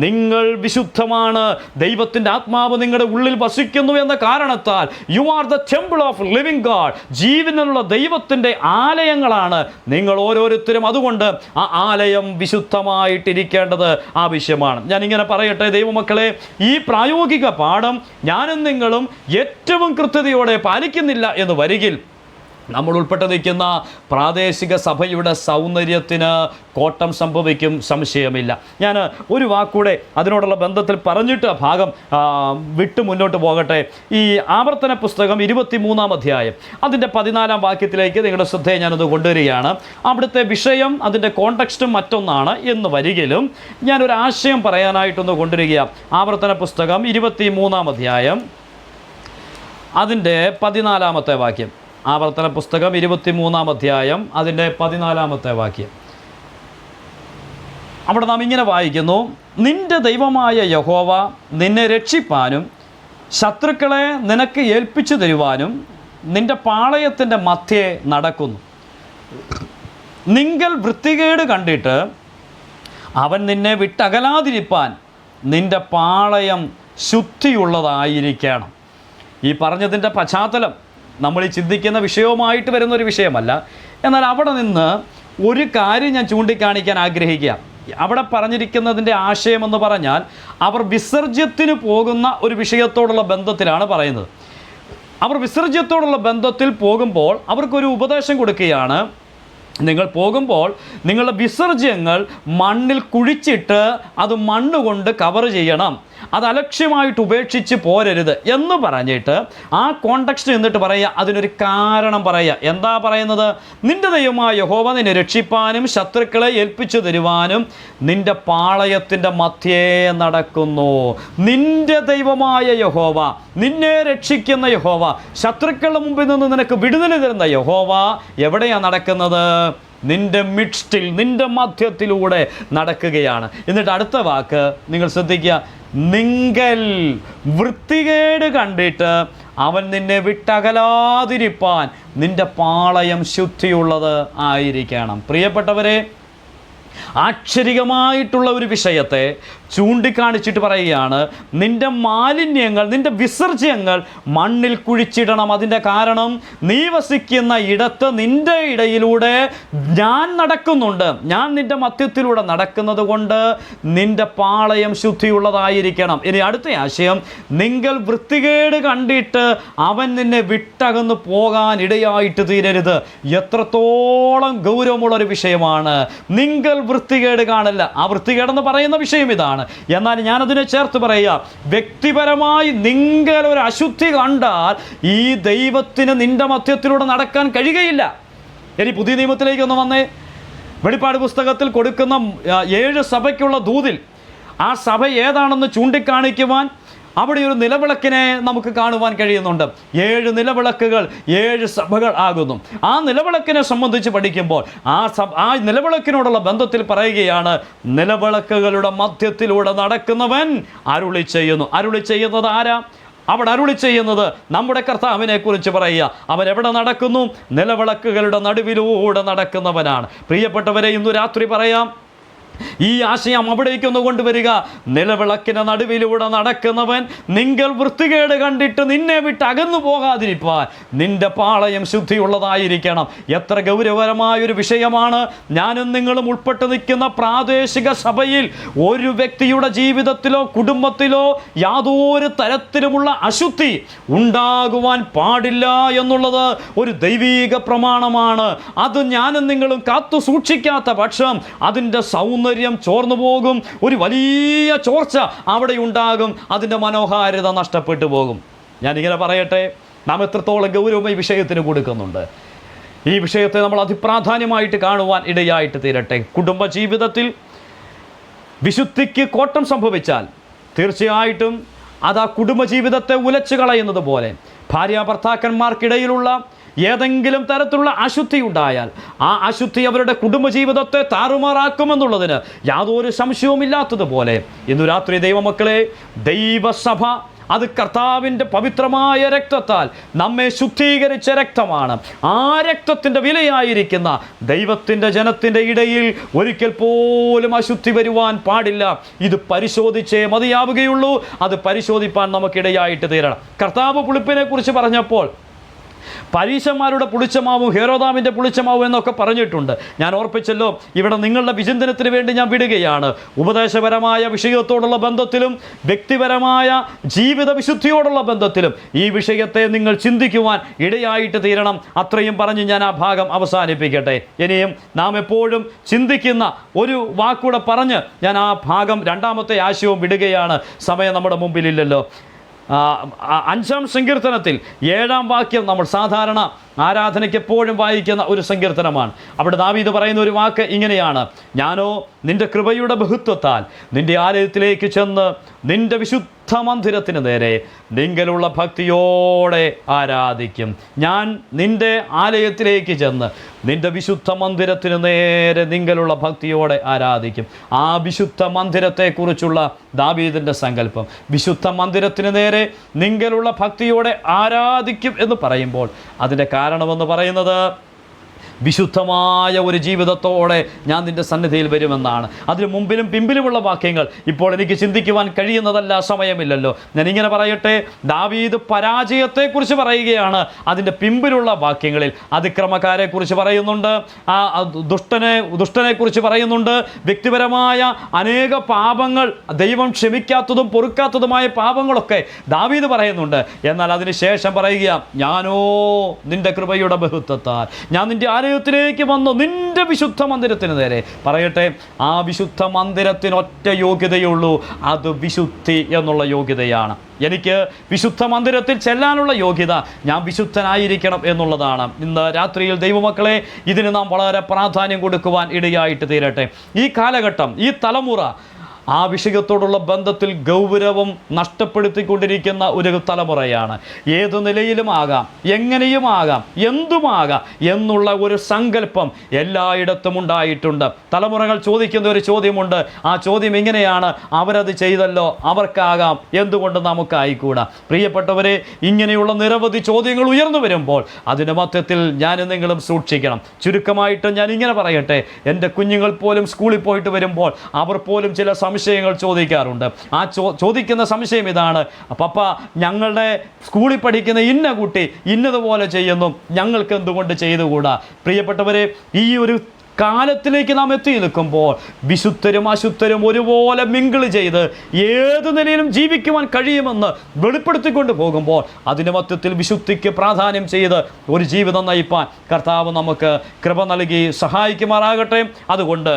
നിങ്ങൾ വിശുദ്ധമാണ്, ദൈവത്തിൻ്റെ ആത്മാവ് നിങ്ങളുടെ ഉള്ളിൽ വസിക്കുന്നു എന്ന കാരണത്താൽ you are the temple of living God, ജീവനുള്ള ദൈവത്തിൻ്റെ ആലയങ്ങളാണ് നിങ്ങൾ ഓരോരുത്തരും. അതുകൊണ്ട് ആ ആലയം വിശുദ്ധമായിട്ടിരിക്കേണ്ടത് ആവശ്യമാണ്. ഞാനിങ്ങനെ പറയട്ടെ ദൈവമക്കളെ, ഈ പ്രായോഗിക പാഠം ഞാനും നിങ്ങളും ഏറ്റവും കൃത്യതയോടെ പാലിക്കുന്നില്ല എന്ന് വരികിൽ നമ്മൾ ഉൾപ്പെട്ട് നിൽക്കുന്ന പ്രാദേശിക സഭയുടെ സൗന്ദര്യത്തിന് കോട്ടം സംഭവിക്കും, സംശയമില്ല. ഞാൻ ഒരു വാക്കൂടെ അതിനോടുള്ള ബന്ധത്തിൽ പറഞ്ഞിട്ട് ഭാഗം വിട്ട് മുന്നോട്ട് പോകട്ടെ. ഈ ആവർത്തന പുസ്തകം 23-ാം അധ്യായം അതിൻ്റെ 14-ാം വാക്യത്തിലേക്ക് നിങ്ങളുടെ ശ്രദ്ധയെ ഞാനത് കൊണ്ടുവരികയാണ്. അവിടുത്തെ വിഷയം അതിൻ്റെ കോണ്ടക്സ്റ്റും മറ്റൊന്നാണ് എന്ന് വരികിലും ഞാനൊരു ആശയം പറയാനായിട്ടൊന്ന് കൊണ്ടുവരിക. ആവർത്തന പുസ്തകം 23-ാം അധ്യായം അതിൻ്റെ 14-ാമത്തെ വാക്യം. ആവർത്തന പുസ്തകം 23-ാം അധ്യായം അതിൻ്റെ 14-ാമത്തെ വാക്യം. അവിടെ നാം ഇങ്ങനെ വായിക്കുന്നു, നിന്റെ ദൈവമായ യഹോവ നിന്നെ രക്ഷിപ്പാനും ശത്രുക്കളെ നിനക്ക് ഏൽപ്പിച്ചു തരുവാനും നിന്റെ പാളയത്തിൻ്റെ മധ്യേ നടക്കുന്നു. നിങ്ങൾ വൃത്തികേട് കണ്ടിട്ട് അവൻ നിന്നെ വിട്ടകലാതിരിപ്പാൻ നിന്റെ പാളയം ശുദ്ധിയുള്ളതായിരിക്കണം. ഈ പറഞ്ഞതിൻ്റെ പശ്ചാത്തലം നമ്മൾ ഈ ചിന്തിക്കുന്ന വിഷയവുമായിട്ട് വരുന്നൊരു വിഷയമല്ല. എന്നാൽ അവിടെ നിന്ന് ഒരു കാര്യം ഞാൻ ചൂണ്ടിക്കാണിക്കാൻ ആഗ്രഹിക്കുക. അവിടെ പറഞ്ഞിരിക്കുന്നതിൻ്റെ ആശയമെന്ന് പറഞ്ഞാൽ അവർ വിസർജ്യത്തിന് പോകുന്ന ഒരു വിഷയത്തോടുള്ള ബന്ധത്തിലാണ് പറയുന്നത്. അവർ വിസർജ്യത്തോടുള്ള ബന്ധത്തിൽ പോകുമ്പോൾ അവർക്കൊരു ഉപദേശം കൊടുക്കുകയാണ്. നിങ്ങൾ പോകുമ്പോൾ നിങ്ങളുടെ വിസർജ്യങ്ങൾ മണ്ണിൽ കുഴിച്ചിട്ട് അത് മണ്ണ് കൊണ്ട് കവർ ചെയ്യണം, അത് അലക്ഷ്യമായിട്ട് ഉപേക്ഷിച്ച് പോരരുത് എന്ന് പറഞ്ഞിട്ട് ആ കോണ്ടക്സ്റ്റ് നിന്നിട്ട് പറയുക, അതിനൊരു കാരണം പറയുക. എന്താ പറയുന്നത്? നിന്റെ ദൈവമായ യഹോവ നിന്നെ രക്ഷിപ്പാനും ശത്രുക്കളെ ഏൽപ്പിച്ചു തരുവാനും നിന്റെ പാളയത്തിൻ്റെ മധ്യേ നടക്കുന്നു. നിന്റെ ദൈവമായ യഹോവ, നിന്നെ രക്ഷിക്കുന്ന യഹോവ, ശത്രുക്കളുടെ മുമ്പിൽ നിന്ന് നിനക്ക് വിടുതൽ തരുന്ന യഹോവ എവിടെയാണ് നടക്കുന്നത്? നിന്റെ മിഡ്സ്റ്റിൽ, നിന്റെ മധ്യത്തിലൂടെ നടക്കുകയാണ്. എന്നിട്ട് അടുത്ത വാക്ക് നിങ്ങൾ ശ്രദ്ധിക്കുക, നിങ്ങൾ വൃത്തികേട് കണ്ടിട്ട് അവൻ നിന്നെ വിട്ടകലാതിരിപ്പാൻ നിന്റെ പാളയം ശുദ്ധിയുള്ളത് ആയിരിക്കണം. പ്രിയപ്പെട്ടവരെ, ആക്ഷരികമായിട്ടുള്ള ഒരു വിഷയത്തെ ചൂണ്ടിക്കാണിച്ചിട്ട് പറയുകയാണ്, നിന്റെ മാലിന്യങ്ങൾ, നിന്റെ വിസർജ്യങ്ങൾ മണ്ണിൽ കുഴിച്ചിടണം. അതിൻ്റെ കാരണം നീ വസിക്കുന്ന ഇടത്ത് നിന്റെ ഇടയിലൂടെ ഞാൻ നടക്കുന്നുണ്ട്, ഞാൻ നിന്റെ മധ്യത്തിലൂടെ നടക്കുന്നത് കൊണ്ട് നിന്റെ പാളയം ശുദ്ധിയുള്ളതായിരിക്കണം. ഇനി അടുത്ത ആശയം, നിങ്ങൾ വൃത്തികേട് കണ്ടിട്ട് അവൻ നിന്നെ വിട്ടകന്ന് പോകാൻ ഇടയായിട്ട് തീരരുത്. എത്രത്തോളം ഗൗരവമുള്ളൊരു വിഷയമാണ്. നിങ്ങൾ വൃത്തികേട് കാണില്ല. ആ വൃത്തികേടെന്ന് പറയുന്ന വിഷയം ഇതാണ്. എന്നാൽ ഞാനതിനെ ചേർത്ത് പറയുക, വ്യക്തിപരമായി നിങ്ങൾ ഒരു അശുദ്ധി കണ്ടാൽ ഈ ദൈവത്തിന് നിന്റെ മധ്യത്തിലൂടെ നടക്കാൻ കഴിയുകയില്ല. ഇനി പുതിയ നിയമത്തിലേക്കൊന്ന് വന്നേ. വെളിപ്പാട് പുസ്തകത്തിൽ കൊടുക്കുന്ന 7 സഭയ്ക്കുള്ള ദൂതിൽ ആ സഭ ഏതാണെന്ന് ചൂണ്ടിക്കാണിക്കുവാൻ അവിടെ ഒരു നിലവിളക്കിനെ നമുക്ക് കാണുവാൻ കഴിയുന്നുണ്ട്. 7 നിലവിളക്കുകൾ 7 സഭകൾ ആകുന്നു. ആ നിലവിളക്കിനെ സംബന്ധിച്ച് പഠിക്കുമ്പോൾ ആ നിലവിളക്കിനോടുള്ള ബന്ധത്തിൽ പറയുകയാണ്, നിലവിളക്കുകളുടെ മധ്യത്തിലൂടെ നടക്കുന്നവൻ അരുളി ചെയ്യുന്നു. അരുളി ചെയ്യുന്നത് ആരാ? അവിടെ അരുളി ചെയ്യുന്നത് നമ്മുടെ കർത്താവിനെ കുറിച്ച് പറയുക. അവൻ എവിടെ നടക്കുന്നു? നിലവിളക്കുകളുടെ നടുവിലൂടെ നടക്കുന്നവനാണ്. പ്രിയപ്പെട്ടവരെ, ഇന്നു രാത്രി പറയാം, ഈ ആശയം അവിടേക്കൊന്ന് കൊണ്ടുവരിക. നിലവിളക്കിന് നടുവിലൂടെ നടക്കുന്നവൻ നിങ്ങൾ വൃത്തികേട് കണ്ടിട്ട് നിന്നെ വിട്ട് അകന്നു പോകാതിരിപ്പാൻ നിന്റെ പാളയം ശുദ്ധിയുള്ളതായിരിക്കണം. എത്ര ഗൗരവകരമായൊരു വിഷയമാണ്. ഞാനും നിങ്ങളും ഉൾപ്പെട്ട് നിൽക്കുന്ന പ്രാദേശിക സഭയിൽ ഒരു വ്യക്തിയുടെ ജീവിതത്തിലോ കുടുംബത്തിലോ യാതൊരു തരത്തിലുമുള്ള അശുദ്ധി ഉണ്ടാകുവാൻ പാടില്ല എന്നുള്ളത് ഒരു ദൈവീക പ്രമാണമാണ്. അത് ഞാനും നിങ്ങളും കാത്തു സൂക്ഷിക്കാത്ത പക്ഷം അതിൻ്റെ സൗന്ദര്യം ചോർന്നു പോകും. ഒരു വലിയ ചോർച്ച അവിടെ ഉണ്ടാകും. അതിൻ്റെ മനോഹാരിത നഷ്ടപ്പെട്ടു പോകും. ഞാനിങ്ങനെ പറയട്ടെ, നാം എത്രത്തോളം ഗൗരവം ഈ വിഷയത്തിന് കൊടുക്കുന്നുണ്ട്. ഈ വിഷയത്തെ നമ്മൾ അതിപ്രാധാന്യമായിട്ട് കാണുവാൻ ഇടയായിട്ട് തീരട്ടെ. കുടുംബജീവിതത്തിൽ വിശുദ്ധിക്ക് കോട്ടം സംഭവിച്ചാൽ തീർച്ചയായിട്ടും അത് ആ കുടുംബജീവിതത്തെ ഉലച്ചു കളയുന്നത് പോലെ ഭാര്യ ഭർത്താക്കന്മാർക്കിടയിലുള്ള ഏതെങ്കിലും തരത്തിലുള്ള അശുദ്ധി ഉണ്ടായാൽ ആ അശുദ്ധി അവരുടെ കുടുംബജീവിതത്തെ താറുമാറാക്കുമെന്നുള്ളതിന് യാതൊരു സംശയവുമില്ലാത്തതുപോലെ ഇന്നു രാത്രി ദൈവമക്കളെ, ദൈവസഭ അത് കർത്താവിൻ്റെ പവിത്രമായ രക്തത്താൽ നമ്മെ ശുദ്ധീകരിച്ച രക്തമാണ്. ആ രക്തത്തിൻ്റെ വിലയായിരിക്കുന്ന ദൈവത്തിൻ്റെ ജനത്തിൻ്റെ ഇടയിൽ ഒരിക്കൽ പോലും അശുദ്ധി വരുവാൻ പാടില്ല. ഇത് പരിശോധിച്ചേ മതിയാവുകയുള്ളൂ. അത് പരിശോധിപ്പാൻ നമുക്കിടയായിട്ട് തീരണം. കർത്താവ് പുളിപ്പിനെ കുറിച്ച് പറഞ്ഞപ്പോൾ പരീശന്മാരുടെ പുളിച്ചമാവും ഹേരോദാമിൻ്റെ പുളിച്ചമാവും എന്നൊക്കെ പറഞ്ഞിട്ടുണ്ട്. ഞാൻ ഓർപ്പിച്ചല്ലോ, ഇവിടെ നിങ്ങളുടെ വിചിന്തനത്തിന് വേണ്ടി ഞാൻ വിടുകയാണ്. ഉപദേശപരമായ വിഷയത്തോടുള്ള ബന്ധത്തിലും വ്യക്തിപരമായ ജീവിത വിശുദ്ധിയോടുള്ള ബന്ധത്തിലും ഈ വിഷയത്തെ നിങ്ങൾ ചിന്തിക്കുവാൻ ഇടയായിട്ട് തീരണം. അത്രയും പറഞ്ഞ് ഞാൻ ആ ഭാഗം അവസാനിപ്പിക്കട്ടെ. ഇനിയും നാം എപ്പോഴും ചിന്തിക്കുന്ന ഒരു വാക്കൂടെ പറഞ്ഞ് ഞാൻ ആ ഭാഗം രണ്ടാമത്തെ ആശയവും വിടുകയാണ്. സമയം നമ്മുടെ മുമ്പിലില്ലല്ലോ. 5-ാം സങ്കീർത്തനത്തിൽ 7-ാം വാക്യം നമ്മൾ സാധാരണ ആരാധനയ്ക്ക് എപ്പോഴും വായിക്കുന്ന ഒരു സങ്കീർത്തനമാണ്. അവിടെ ദാവീദ് പറയുന്ന ഒരു വാക്ക് ഇങ്ങനെയാണ്: ഞാനോ നിന്റെ കൃപയുടെ ബഹുത്വത്താൽ നിന്റെ ആലയത്തിലേക്ക് ചെന്ന് നിന്റെ വിശുദ്ധ മന്ദിരത്തിന് നേരെ നിങ്കലുള്ള ഭക്തിയോടെ ആരാധിക്കും. ഞാൻ നിന്റെ ആലയത്തിലേക്ക് ചെന്ന് നിന്റെ വിശുദ്ധ മന്ദിരത്തിന് നേരെ നിങ്കലുള്ള ഭക്തിയോടെ ആരാധിക്കും. ആ വിശുദ്ധ മന്ദിരത്തെക്കുറിച്ചുള്ള ദാവീദിൻ്റെ സങ്കല്പം, വിശുദ്ധ മന്ദിരത്തിന് നേരെ നിങ്കലുള്ള ഭക്തിയോടെ ആരാധിക്കും എന്ന് പറയുമ്പോൾ അതിൻ്റെ കാരണമെന്ന് പറയുന്നത് വിശുദ്ധമായ ഒരു ജീവിതത്തോടെ ഞാൻ നിൻ്റെ സന്നിധിയിൽ വരുമെന്നാണ്. അതിന് മുമ്പിലും പിമ്പിലുമുള്ള വാക്യങ്ങൾ ഇപ്പോൾ എനിക്ക് ചിന്തിക്കുവാൻ കഴിയുന്നതല്ല, സമയമില്ലല്ലോ. ഞാനിങ്ങനെ പറയട്ടെ, ദാവീദ് പരാജയത്തെക്കുറിച്ച് പറയുകയാണ്. അതിൻ്റെ പിമ്പിലുള്ള വാക്യങ്ങളിൽ അതിക്രമക്കാരെക്കുറിച്ച് പറയുന്നുണ്ട്, ആ ദുഷ്ടനെക്കുറിച്ച് പറയുന്നുണ്ട്, വ്യക്തിപരമായ അനേക പാപങ്ങൾ, ദൈവം ക്ഷമിക്കാത്തതും പൊറുക്കാത്തതുമായ പാപങ്ങളൊക്കെ ദാവീദ് പറയുന്നുണ്ട്. എന്നാൽ അതിന് ശേഷം പറയുക, ഞാനോ നിൻ്റെ കൃപയുടെ ബഹുത്വത്താൽ ഞാൻ നിൻ്റെ ആലയത്തിലേക്ക് വന്നു നിന്റെ വിശുദ്ധ മന്ദിരത്തിന് നേരെ. പറയട്ടെ, ആ വിശുദ്ധ മന്ദിരത്തിന് ഒറ്റ യോഗ്യതയുള്ളൂ, അത് വിശുദ്ധി എന്നുള്ള യോഗ്യതയാണ്. എനിക്ക് വിശുദ്ധ മന്ദിരത്തിൽ ചെല്ലാനുള്ള യോഗ്യത ഞാൻ വിശുദ്ധനായിരിക്കണം എന്നുള്ളതാണ്. ഇന്ന് രാത്രിയിൽ ദൈവമക്കളെ, ഇതിന് നാം വളരെ പ്രാധാന്യം കൊടുക്കുവാൻ ഇടയായിട്ട് തീരട്ടെ. ഈ കാലഘട്ടം, ഈ തലമുറ ആ വിഷയത്തോടുള്ള ബന്ധത്തിൽ ഗൗരവം നഷ്ടപ്പെടുത്തിക്കൊണ്ടിരിക്കുന്ന ഒരു തലമുറയാണ്. ഏതു നിലയിലുമാകാം, എങ്ങനെയുമാകാം, എന്തുമാകാം എന്നുള്ള ഒരു സങ്കല്പം എല്ലായിടത്തും ഉണ്ടായിട്ടുണ്ട്. തലമുറകൾ ചോദിക്കുന്ന ഒരു ചോദ്യമുണ്ട്. ആ ചോദ്യം ഇങ്ങനെയാണ്: അവരത് ചെയ്തല്ലോ, അവർക്കാകാം, എന്തുകൊണ്ട് നമുക്കായിക്കൂടാ? പ്രിയപ്പെട്ടവരെ, ഇങ്ങനെയുള്ള നിരവധി ചോദ്യങ്ങൾ ഉയർന്നു വരുമ്പോൾ അതിൻ്റെ മധ്യത്തിൽ ഞാനും നിങ്ങളും സൂക്ഷിക്കണം. ചുരുക്കമായിട്ട് ഞാൻ ഇങ്ങനെ പറയട്ടെ, എൻ്റെ കുഞ്ഞുങ്ങൾ പോലും സ്കൂളിൽ പോയിട്ട് വരുമ്പോൾ അവർ പോലും ചില സംശയങ്ങൾ ചോദിക്കാറുണ്ട്. ആ ചോദിക്കുന്ന സംശയം ഇതാണ്: പപ്പ, ഞങ്ങളുടെ സ്കൂളിൽ പഠിക്കുന്ന ഇന്ന കുട്ടി ഇന്നതുപോലെ ചെയ്യുന്നു, ഞങ്ങൾക്ക് എന്തുകൊണ്ട് ചെയ്തുകൂടാ? പ്രിയപ്പെട്ടവരെ, ഈ ഒരു കാലത്തിലേക്ക് നാം എത്തി നിൽക്കുമ്പോൾ വിശുദ്ധരും അശുദ്ധരും ഒരുപോലെ മിങ്കിൾ ചെയ്ത് ഏത് നിലയിലും ജീവിക്കുവാൻ കഴിയുമെന്ന് വെളിപ്പെടുത്തിക്കൊണ്ട് പോകുമ്പോൾ അതിൻ്റെ മധ്യത്തിൽ വിശുദ്ധിക്ക് പ്രാധാന്യം ചെയ്ത് ഒരു ജീവിതം നയിപ്പാൻ കർത്താവ് നമുക്ക് കൃപ നൽകി സഹായിക്കുമാറാകട്ടെ. അതുകൊണ്ട്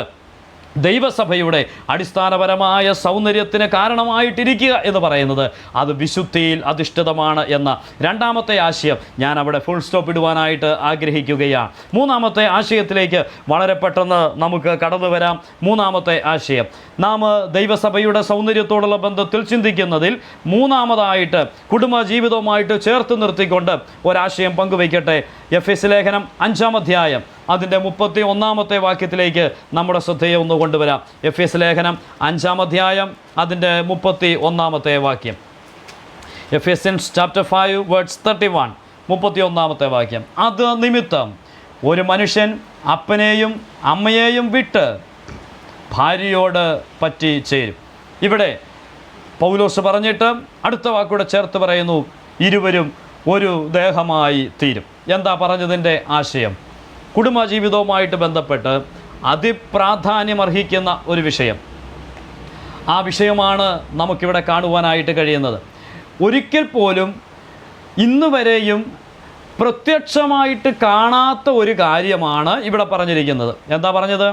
ദൈവസഭയുടെ അടിസ്ഥാനപരമായ സൗന്ദര്യത്തിന് കാരണമായിട്ടിരിക്കുക എന്ന് പറയുന്നത് അത് വിശുദ്ധിയിൽ അധിഷ്ഠിതമാണ് എന്ന രണ്ടാമത്തെ ആശയം ഞാൻ അവിടെ ഫുൾ സ്റ്റോപ്പ് ഇടുവാനായിട്ട് ആഗ്രഹിക്കുകയാണ്. മൂന്നാമത്തെ ആശയത്തിലേക്ക് വളരെ പെട്ടെന്ന് നമുക്ക് കടന്നു വരാം. മൂന്നാമത്തെ ആശയം നാം ദൈവസഭയുടെ സൗന്ദര്യത്തോടുള്ള ബന്ധത്തിൽ ചിന്തിക്കുന്നതിൽ മൂന്നാമതായിട്ട് കുടുംബജീവിതവുമായിട്ട് ചേർത്ത് നിർത്തിക്കൊണ്ട് ഒരാശയം പങ്കുവയ്ക്കട്ടെ. എഫെസ്യ ലേഖനം 5-ാം അധ്യായം അതിൻ്റെ 31-ാമത്തെ വാക്യത്തിലേക്ക് നമ്മുടെ ശ്രദ്ധയെ ഒന്ന് കൊണ്ടുവരാം. എഫെസ്യ ലേഖനം 5-ാം അധ്യായം അതിൻ്റെ 31-ാമത്തെ വാക്യം. എഫെസ്യൻസ് ചാപ്റ്റർ 5 വേർഡ്സ് 31, 31-ാമത്തെ വാക്യം. അത് നിമിത്തം ഒരു മനുഷ്യൻ അപ്പനെയും അമ്മയെയും വിട്ട് ഭാര്യയോട് പറ്റി ചേരും. ഇവിടെ പൗലോസ് പറഞ്ഞിട്ട് അടുത്ത വാക്കൂടെ ചേർത്ത് പറയുന്നു, ഇരുവരും ഒരു ദേഹമായി തീരും. എന്താ പറഞ്ഞതിൻ്റെ ആശയം? കുടുംബജീവിതവുമായിട്ട് ബന്ധപ്പെട്ട് അതിപ്രാധാന്യമർഹിക്കുന്ന ഒരു വിഷയം. ആ വിഷയമാണ് നമുക്കിവിടെ കാണുവാനായിട്ട് കഴിയുന്നത്. ഒരിക്കൽ പോലും ഇന്ന് വരെയും പ്രത്യക്ഷമായിട്ട് കാണാത്ത ഒരു കാര്യമാണ് ഇവിടെ പറഞ്ഞിരിക്കുന്നത്. എന്താ പറഞ്ഞത്?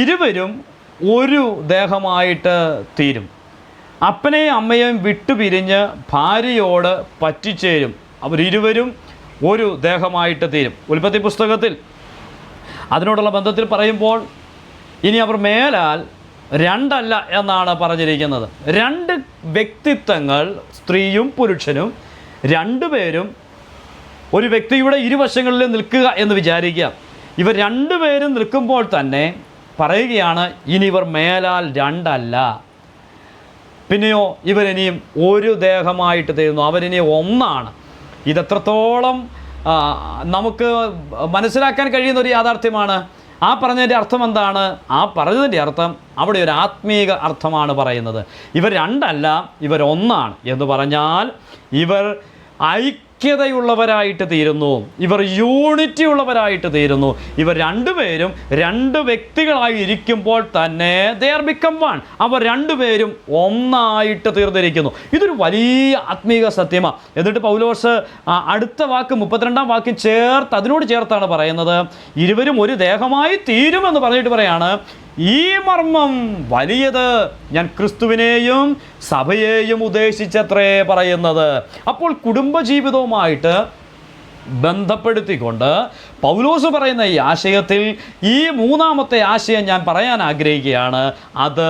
ഇരുവരും ഒരു ദേഹമായിട്ട് തീരും. അപ്പനെയും അമ്മയെയും വിട്ടുപിരിഞ്ഞ് ഭാര്യയോട് പറ്റിച്ചേരും. അവരിരുവരും ഒരു ദേഹമായിട്ട് തീരും. ഉൽപ്പത്തി പുസ്തകത്തിൽ അതിനോടുള്ള ബന്ധത്തിൽ പറയുമ്പോൾ ഇനി അവർ മേലാൽ രണ്ടല്ല എന്നാണ് പറഞ്ഞിരിക്കുന്നത്. രണ്ട് വ്യക്തിത്വങ്ങൾ, സ്ത്രീയും പുരുഷനും രണ്ടുപേരും ഒരു വ്യക്തിയുടെ ഇരുവശങ്ങളിൽ നിൽക്കുക എന്ന് വിചാരിക്കുക. ഇവർ രണ്ടുപേരും നിൽക്കുമ്പോൾ തന്നെ പറയുകയാണ്, ഇനി ഇവർ മേലാൽ രണ്ടല്ല, പിന്നെയോ ഇവരിനിയും ഒരു ദേഹമായിട്ട് തീരുന്നു, അവരിനി ഒന്നാണ്. ഇതെത്രത്തോളം നമുക്ക് മനസ്സിലാക്കാൻ കഴിയുന്ന ഒരു യാഥാർത്ഥ്യമാണ്. ആ പറഞ്ഞതിൻ്റെ അർത്ഥം എന്താണ്? ആ പറഞ്ഞതിൻ്റെ അർത്ഥം അവിടെ ഒരു ആത്മീക അർത്ഥമാണ് പറയുന്നത്. ഇവർ രണ്ടല്ല, ഇവർ ഒന്നാണ് എന്ന് പറഞ്ഞാൽ ഇവർ ഐക്യതയുള്ളവരായിട്ട് തീരുന്നു, ഇവർ യൂണിറ്റി ഉള്ളവരായിട്ട് തീരുന്നു. ഇവർ രണ്ടുപേരും രണ്ട് വ്യക്തികളായി ഇരിക്കുമ്പോൾ തന്നെ they are become one. അവർ രണ്ടുപേരും ഒന്നായിട്ട് തീർന്നിരിക്കുന്നു. ഇതൊരു വലിയ ആത്മീക സത്യമാണ്. എന്നിട്ട് പൗലോസ് അടുത്ത വാക്ക് 32-ാം വാക്യം ചേർത്ത് അതിനോട് ചേർത്താണ് പറയുന്നത്, ഇരുവരും ഒരു ദേഹമായി തീരുമെന്ന് പറഞ്ഞിട്ട് പറയാണ്, ഈ മർമ്മം വലിയത്, ഞാൻ ക്രിസ്തുവിനെയും സഭയെയും ഉദ്ദേശിച്ചത്രേ പറയുന്നത്. അപ്പോൾ കുടുംബജീവിതവുമായിട്ട് ബന്ധപ്പെടുത്തിക്കൊണ്ട് പൗലോസ് പറയുന്ന ഈ ആശയത്തിൽ ഈ മൂന്നാമത്തെ ആശയം ഞാൻ പറയാൻ ആഗ്രഹിക്കുകയാണ്. അത്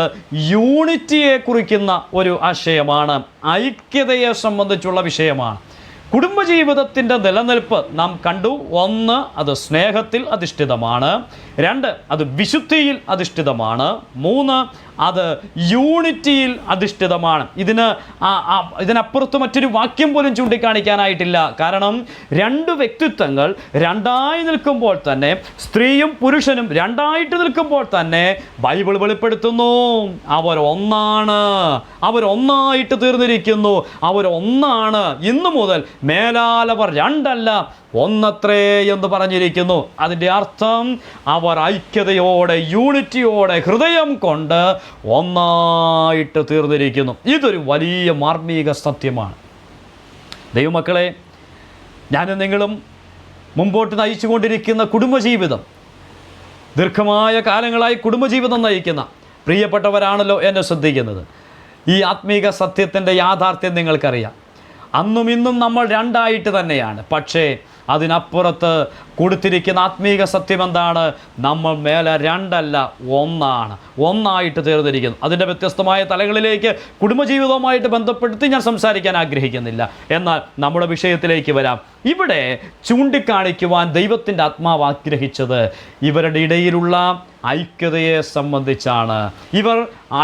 യൂണിറ്റിയെ കുറിക്കുന്ന ഒരു ആശയമാണ്, ഐക്യതയെ സംബന്ധിച്ചുള്ള വിഷയമാണ്. കുടുംബജീവിതത്തിൻ്റെ നിലനിൽപ്പ് നാം കണ്ടു. ഒന്ന്, അത് സ്നേഹത്തിൽ അധിഷ്ഠിതമാണ്. രണ്ട്, അത് വിശുദ്ധിയിൽ അധിഷ്ഠിതമാണ്. മൂന്ന്, അത് യൂണിറ്റിയിൽ അധിഷ്ഠിതമാണ്. ഇതിനപ്പുറത്ത് മറ്റൊരു വാക്യം പോലും ചൂണ്ടിക്കാണിക്കാനായിട്ടില്ല. കാരണം രണ്ട് വ്യക്തിത്വങ്ങൾ രണ്ടായി നിൽക്കുമ്പോൾ തന്നെ, സ്ത്രീയും പുരുഷനും രണ്ടായിട്ട് നിൽക്കുമ്പോൾ തന്നെ ബൈബിൾ വെളിപ്പെടുത്തുന്നു അവർ ഒന്നാണ്, അവരൊന്നായിട്ട് തീർന്നിരിക്കുന്നു, അവരൊന്നാണ്. ഇന്നു മുതൽ മേലാലവർ രണ്ടല്ല ഒന്നത്രേ എന്ന് പറഞ്ഞിരിക്കുന്നു. അതിൻ്റെ അർത്ഥം അവർ ഐക്യതയോടെ, യൂണിറ്റിയോടെ, ഹൃദയം കൊണ്ട് ഒന്നായിട്ട് തീർന്നിരിക്കുന്നു. ഇതൊരു വലിയ മാർമിക സത്യമാണ്. ദൈവമക്കളെ, ഞാനും നിങ്ങളും മുമ്പോട്ട് നയിച്ചു കൊണ്ടിരിക്കുന്ന കുടുംബജീവിതം, ദീർഘമായ കാലങ്ങളായി കുടുംബജീവിതം നയിക്കുന്ന പ്രിയപ്പെട്ടവരാണല്ലോ എന്നെ ശ്രദ്ധിക്കുന്നത്. ഈ ആത്മീക സത്യത്തിൻ്റെ യാഥാർത്ഥ്യം നിങ്ങൾക്കറിയാം. അന്നും ഇന്നും നമ്മൾ രണ്ടായിട്ട് തന്നെയാണ്. പക്ഷേ അതിനപ്പുറത്ത് കൊടുത്തിരിക്കുന്ന ആത്മീക സത്യം എന്താണ്? നമ്മൾ മേലെ രണ്ടല്ല ഒന്നാണ്, ഒന്നായിട്ട് തീർന്നിരിക്കുന്നു. അതിൻ്റെ വ്യത്യസ്തമായ തലങ്ങളിലേക്ക് കുടുംബജീവിതവുമായിട്ട് ബന്ധപ്പെടുത്തി ഞാൻ സംസാരിക്കാൻ ആഗ്രഹിക്കുന്നില്ല. എന്നാൽ നമ്മുടെ വിഷയത്തിലേക്ക് വരാം. ഇവിടെ ചൂണ്ടിക്കാണിക്കുവാൻ ദൈവത്തിൻ്റെ ആത്മാവ് ആഗ്രഹിച്ചത് ഇവരുടെ ഇടയിലുള്ള ഐക്യതയെ സംബന്ധിച്ചാണ്. ഇവർ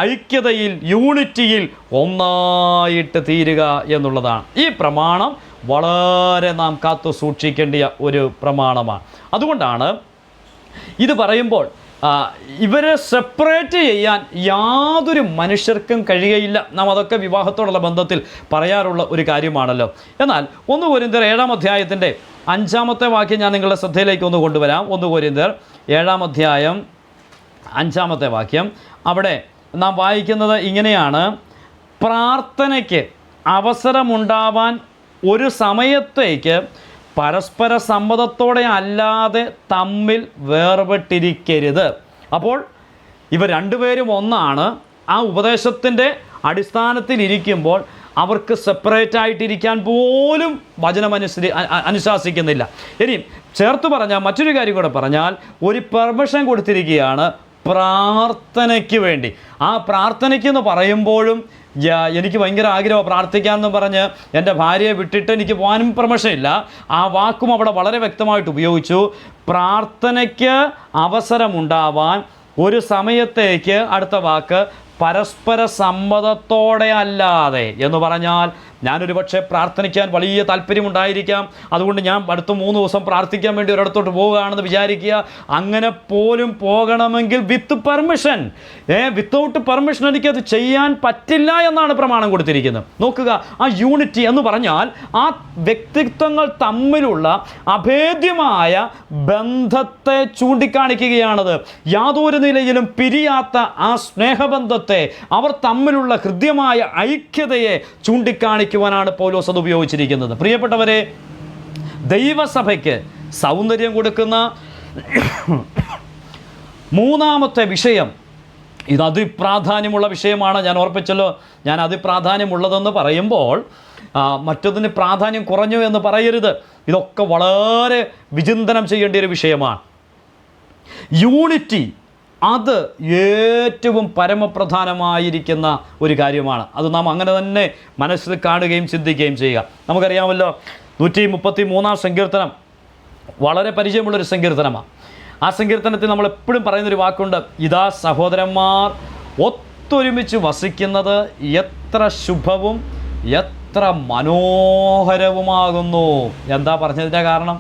ഐക്യതയിൽ, യൂണിറ്റിയിൽ ഒന്നായിട്ട് തീരുക എന്നുള്ളതാണ്. ഈ പ്രമാണം വളരെ നാം കാത്തു സൂക്ഷിക്കേണ്ട ഒരു പ്രമാണമാണ്. അതുകൊണ്ടാണ് ഇത് പറയുമ്പോൾ ഇവരെ സെപ്പറേറ്റ് ചെയ്യാൻ യാതൊരു മനുഷ്യർക്കും കഴിയുകയില്ല. നാം അതൊക്കെ വിവാഹത്തോടുള്ള ബന്ധത്തിൽ പറയാറുള്ള ഒരു കാര്യമാണല്ലോ. എന്നാൽ 1 കൊരിന്ത്യർ 7-ാം അധ്യായത്തിൻ്റെ 5-ാമത്തെ വാക്യം ഞാൻ നിങ്ങളുടെ ശ്രദ്ധയിലേക്ക് ഒന്ന് കൊണ്ടുവരാം. 1 കൊരിന്ത്യർ 7-ാം അധ്യായം 5-ാമത്തെ വാക്യം. അവിടെ നാം വായിക്കുന്നത് ഇങ്ങനെയാണ്: പ്രാർത്ഥനയ്ക്ക് അവസരമുണ്ടാവാൻ ഒരു സമയത്തേക്ക് പരസ്പര സമ്മതത്തോടെ അല്ലാതെ തമ്മിൽ വേർപെട്ടിരിക്കരുത്. അപ്പോൾ ഇവർ രണ്ടുപേരും ഒന്നാണ്. ആ ഉപദേശത്തിൻ്റെ അടിസ്ഥാനത്തിലിരിക്കുമ്പോൾ അവർക്ക് സെപ്പറേറ്റ് ആയിട്ടിരിക്കാൻ പോലും വചനം അനുശാസിക്കുന്നില്ല. ഇനി ചേർത്ത് പറഞ്ഞാൽ മറ്റൊരു കാര്യം കൂടെ പറഞ്ഞാൽ, ഒരു പെർമിഷൻ കൊടുത്തിരിക്കുകയാണ് പ്രാർത്ഥനയ്ക്ക് വേണ്ടി. ആ പ്രാർത്ഥനയ്ക്ക് എന്ന് പറയുമ്പോഴും എനിക്ക് ഭയങ്കര ആഗ്രഹമാണ് പ്രാർത്ഥിക്കാമെന്ന് പറഞ്ഞ് എൻ്റെ ഭാര്യയെ വിട്ടിട്ട് എനിക്ക് പോകാനും പെർമിഷൻ ഇല്ല. ആ വാക്കും അവിടെ വളരെ വ്യക്തമായിട്ട് ഉപയോഗിച്ചു. പ്രാർത്ഥനയ്ക്ക് അവസരമുണ്ടാവാൻ ഒരു സമയത്തേക്ക്, അടുത്ത വാക്ക്, പരസ്പര സമ്മതത്തോടെ അല്ലാതെ എന്ന് പറഞ്ഞാൽ, ഞാനൊരു പക്ഷേ പ്രാർത്ഥിക്കാൻ വലിയ താല്പര്യമുണ്ടായിരിക്കാം, അതുകൊണ്ട് ഞാൻ അടുത്ത 3 ദിവസം പ്രാർത്ഥിക്കാൻ വേണ്ടി ഒരിടത്തോട്ട് പോവുകയാണെന്ന് വിചാരിക്കുക. അങ്ങനെ പോലും പോകണമെങ്കിൽ വിത്ത് പെർമിഷൻ, വിത്തൗട്ട് പെർമിഷൻ എനിക്കത് ചെയ്യാൻ പറ്റില്ല എന്നാണ് പ്രമാണം കൊടുത്തിരിക്കുന്നത്. നോക്കുക, ആ യൂണിറ്റി എന്ന് പറഞ്ഞാൽ ആ വ്യക്തിത്വങ്ങൾ തമ്മിലുള്ള അഭേദ്യമായ ബന്ധത്തെ ചൂണ്ടിക്കാണിക്കുകയാണത്. യാതൊരു നിലയിലും പിരിയാത്ത ആ സ്നേഹബന്ധത്തെ, അവർ തമ്മിലുള്ള ഹൃദ്യമായ ഐക്യതയെ ചൂണ്ടിക്കാണിക്കുവാനാണ് പൗലോസ് അത് ഉപയോഗിച്ചിരിക്കുന്നത്. പ്രിയപ്പെട്ടവരെ, ദൈവസഭയ്ക്ക് സൗന്ദര്യം കൊടുക്കുന്ന മൂന്നാമത്തെ വിഷയം, ഇത് അതിപ്രാധാന്യമുള്ള വിഷയമാണ്. ഞാൻ ഓർപ്പിച്ചല്ലോ, ഞാൻ അതിപ്രാധാന്യമുള്ളതെന്ന് പറയുമ്പോൾ മറ്റൊന്നിന് പ്രാധാന്യം കുറഞ്ഞു എന്ന് പറയരുത്. ഇതൊക്കെ വളരെ വിചിന്തനം ചെയ്യേണ്ട ഒരു വിഷയമാണ്. യൂണിറ്റി, അത് ഏറ്റവും പരമപ്രധാനമായിരിക്കുന്ന ഒരു കാര്യമാണ്. അത് നാം അങ്ങനെ തന്നെ മനസ്സിൽ കാണുകയും ചിന്തിക്കുകയും ചെയ്യുക. നമുക്കറിയാമല്ലോ, 133-ാം സങ്കീർത്തനം വളരെ പരിചയമുള്ളൊരു സങ്കീർത്തനമാണ്. ആ സങ്കീർത്തനത്തിൽ നമ്മൾ എപ്പോഴും പറയുന്നൊരു വാക്കുണ്ട്, ഇതാ സഹോദരന്മാർ ഒത്തൊരുമിച്ച് വസിക്കുന്നത് എത്ര ശുഭവും എത്ര മനോഹരവുമാകുന്നു. എന്താ പറഞ്ഞതിൻ്റെ കാരണം?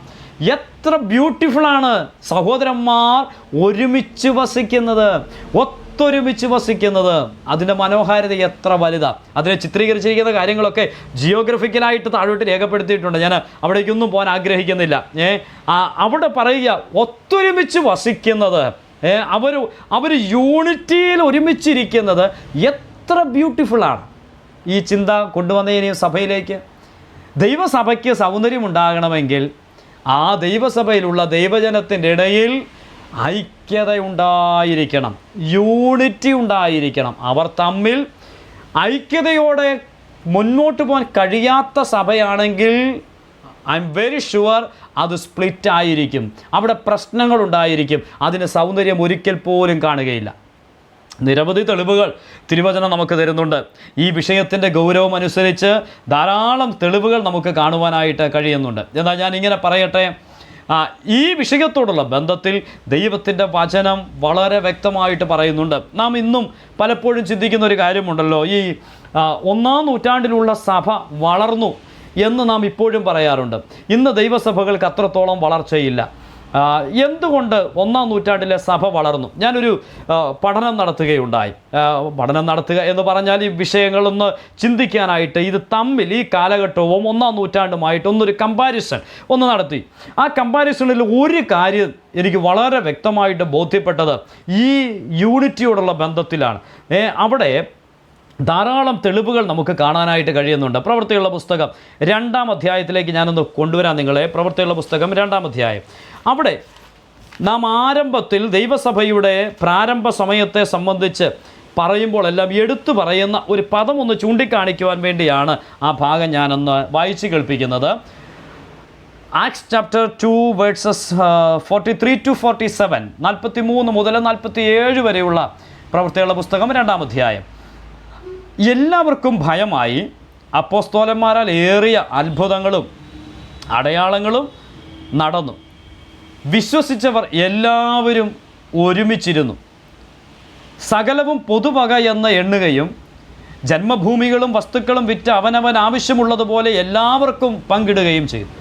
എത്ര ബ്യൂട്ടിഫുള്ളാണ് സഹോദരന്മാർ ഒരുമിച്ച് വസിക്കുന്നത്, ഒത്തൊരുമിച്ച് വസിക്കുന്നത്. അതിൻ്റെ മനോഹാരിത എത്ര വലുതാണ്. അതിനെ ചിത്രീകരിച്ചിരിക്കുന്ന കാര്യങ്ങളൊക്കെ ജിയോഗ്രഫിക്കലായിട്ട് താഴോട്ട് രേഖപ്പെടുത്തിയിട്ടുണ്ട്. ഞാൻ അവിടേക്കൊന്നും പോകാൻ ആഗ്രഹിക്കുന്നില്ല. അവിടെ പറയുക ഒത്തൊരുമിച്ച് വസിക്കുന്നത്, അവർ യൂണിറ്റിയിൽ ഒരുമിച്ചിരിക്കുന്നത് എത്ര ബ്യൂട്ടിഫുള്ളാണ്. ഈ ചിന്ത കൊണ്ടുവന്നതിന് സഭയിലേക്ക്, ദൈവസഭയ്ക്ക് സൗന്ദര്യമുണ്ടാകണമെങ്കിൽ ആ ദൈവസഭയിലുള്ള ദൈവജനത്തിൻ്റെ ഇടയിൽ ഐക്യതയുണ്ടായിരിക്കണം, യൂണിറ്റി ഉണ്ടായിരിക്കണം. അവർ തമ്മിൽ ഐക്യതയോടെ മുന്നോട്ട് പോകാൻ കഴിയാത്ത സഭയാണെങ്കിൽ ഐ എം വെരി ഷുവർ അത് സ്പ്ലിറ്റ് ആയിരിക്കും, അവിടെ പ്രശ്നങ്ങളുണ്ടായിരിക്കും, അതിന് സൗന്ദര്യം ഒരിക്കൽ പോലും കാണുകയില്ല. നിരവധി തെളിവുകൾ തിരുവചനം നമുക്ക് തരുന്നുണ്ട്. ഈ വിഷയത്തിൻ്റെ ഗൗരവം അനുസരിച്ച് ധാരാളം തെളിവുകൾ നമുക്ക് കാണുവാനായിട്ട് കഴിയുന്നുണ്ട്. എന്നാൽ ഞാൻ ഇങ്ങനെ പറയട്ടെ, ഈ വിഷയത്തോടുള്ള ബന്ധത്തിൽ ദൈവത്തിൻ്റെ വചനം വളരെ വ്യക്തമായിട്ട് പറയുന്നുണ്ട്. നാം ഇന്നും പലപ്പോഴും ചിന്തിക്കുന്ന ഒരു കാര്യമുണ്ടല്ലോ, ഈ 1-ാം നൂറ്റാണ്ടിലുള്ള സഭ വളർന്നു എന്ന് നാം ഇപ്പോഴും പറയാറുണ്ട്. ഇന്ന് ദൈവസഭകൾക്ക് അത്രത്തോളം വളർച്ചയില്ല. എന്തുകൊണ്ട് 1-ാം നൂറ്റാണ്ടിലെ സഭ വളർന്നു? ഞാനൊരു പഠനം നടത്തുകയുണ്ടായി. പഠനം നടത്തുക എന്ന് പറഞ്ഞാൽ ഈ വിഷയങ്ങളൊന്ന് ചിന്തിക്കാനായിട്ട്, ഇത് തമ്മിൽ ഈ കാലഘട്ടവും 1-ാം നൂറ്റാണ്ടുമായിട്ട് ഒന്നൊരു കമ്പാരിസൺ നടത്തി. ആ കമ്പാരിസണിൽ ഒരു കാര്യം എനിക്ക് വളരെ വ്യക്തമായിട്ട് ബോധ്യപ്പെട്ടത് ഈ യൂണിറ്റിയോടുള്ള ബന്ധത്തിലാണ്. അവിടെ ധാരാളം തെളിവുകൾ നമുക്ക് കാണാനായിട്ട് കഴിയുന്നുണ്ട്. പ്രവൃത്തിയുള്ള പുസ്തകം 2-ാം അധ്യായത്തിലേക്ക് ഞാനൊന്ന് കൊണ്ടുവരാം നിങ്ങളെ. പ്രവൃത്തിയുള്ള പുസ്തകം 2-ാം അധ്യായം. അവിടെ നാം ആരംഭത്തിൽ ദൈവസഭയുടെ പ്രാരംഭ സമയത്തെ സംബന്ധിച്ച് പറയുമ്പോൾ എല്ലാം എടുത്തു പറയുന്ന ഒരു പദം ഒന്ന് ചൂണ്ടിക്കാണിക്കുവാൻ വേണ്ടിയാണ് ആ ഭാഗം ഞാനൊന്ന് വായിച്ച് കേൾപ്പിക്കുന്നത്. ആക്ട്സ് ചാപ്റ്റർ 2 വേഴ്സസ് 43-47, 43 മുതൽ 47 വരെയുള്ള പ്രവൃത്തിയുള്ള പുസ്തകം 2-ാം അധ്യായം. എല്ലാവർക്കും ഭയമായി അപ്പോസ്തലന്മാരാൽ ഏറിയ അത്ഭുതങ്ങളും അടയാളങ്ങളും നടന്നു. വിശ്വസിച്ചവർ എല്ലാവരും ഒരുമിച്ചിരുന്നു. സകലവും പൊതുവക എന്ന് എണ്ണുകയും ജന്മഭൂമികളും വസ്തുക്കളും വിറ്റ് അവനവൻ ആവശ്യമുള്ളതുപോലെ എല്ലാവർക്കും പങ്കിടുകയും ചെയ്തു.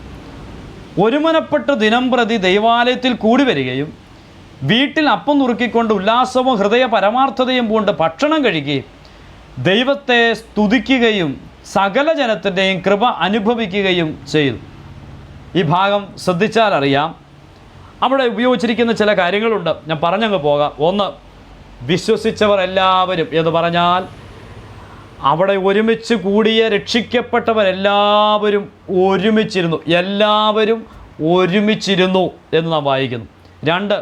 ഒരുമനപ്പെട്ട് ദിനംപ്രതി ദൈവാലയത്തിൽ കൂടി വരികയും വീട്ടിൽ അപ്പം നുറുക്കിക്കൊണ്ട് ഉല്ലാസവും ഹൃദയ പരമാർത്ഥതയും പൂണ്ട് ഭക്ഷണം കഴിക്കുകയും ദൈവത്തെ സ്തുതിക്കുകയും സകല ജനത്തിൻ്റെയും കൃപ അനുഭവിക്കുകയും ചെയ്തു. ഈ ഭാഗം ശ്രദ്ധിച്ചാൽ അറിയാം, അവിടെ ഉപയോഗിച്ചിരിക്കുന്ന ചില കാര്യങ്ങളുണ്ട്. ഞാൻ പറഞ്ഞങ്ങ് പോകാം. ഒന്ന്, വിശ്വസിച്ചവർ എല്ലാവരും എന്ന് പറഞ്ഞാൽ അവിടെ ഒരുമിച്ച് കൂടിയ രക്ഷിക്കപ്പെട്ടവരെല്ലാവരും ഒരുമിച്ചിരുന്നു. എല്ലാവരും ഒരുമിച്ചിരുന്നു എന്ന് നാം വായിക്കുന്നു. 2,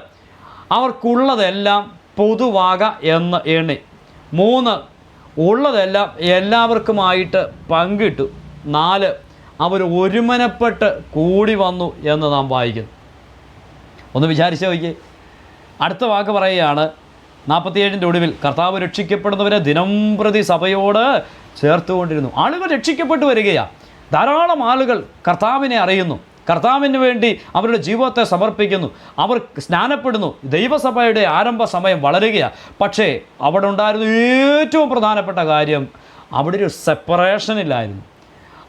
അവർക്കുള്ളതെല്ലാം പൊതുവാക എന്ന് എണ്ണി. 3, ഉള്ളതെല്ലാം എല്ലാവർക്കുമായിട്ട് പങ്കിട്ടു. 4, അവർ ഒരുമനപ്പെട്ട് കൂടി വന്നു എന്ന് നാം വായിക്കുന്നു. ഒന്ന് വിചാരിച്ചു നോക്കിയേ. അടുത്ത വാക്ക് പറയുകയാണ് 47-ൻ്റെ ഒടുവിൽ, കർത്താവ് രക്ഷിക്കപ്പെടുന്നവരെ ദിനംപ്രതി സഭയോട് ചേർത്തുകൊണ്ടിരുന്നു. ആളുകൾ രക്ഷിക്കപ്പെട്ടു വരികയാണ്. ധാരാളം ആളുകൾ കർത്താവിനെ അറിയുന്നു, കർത്താവിന് വേണ്ടി അവരുടെ ജീവിതത്തെ സമർപ്പിക്കുന്നു, അവർ സ്നാനപ്പെടുന്നു. ദൈവസഭയുടെ ആരംഭ സമയം വളരുകയാണ്. പക്ഷേ അവിടെ ഉണ്ടായിരുന്ന ഏറ്റവും പ്രധാനപ്പെട്ട കാര്യം, അവിടെ ഒരു സെപ്പറേഷൻ ഇല്ലായിരുന്നു,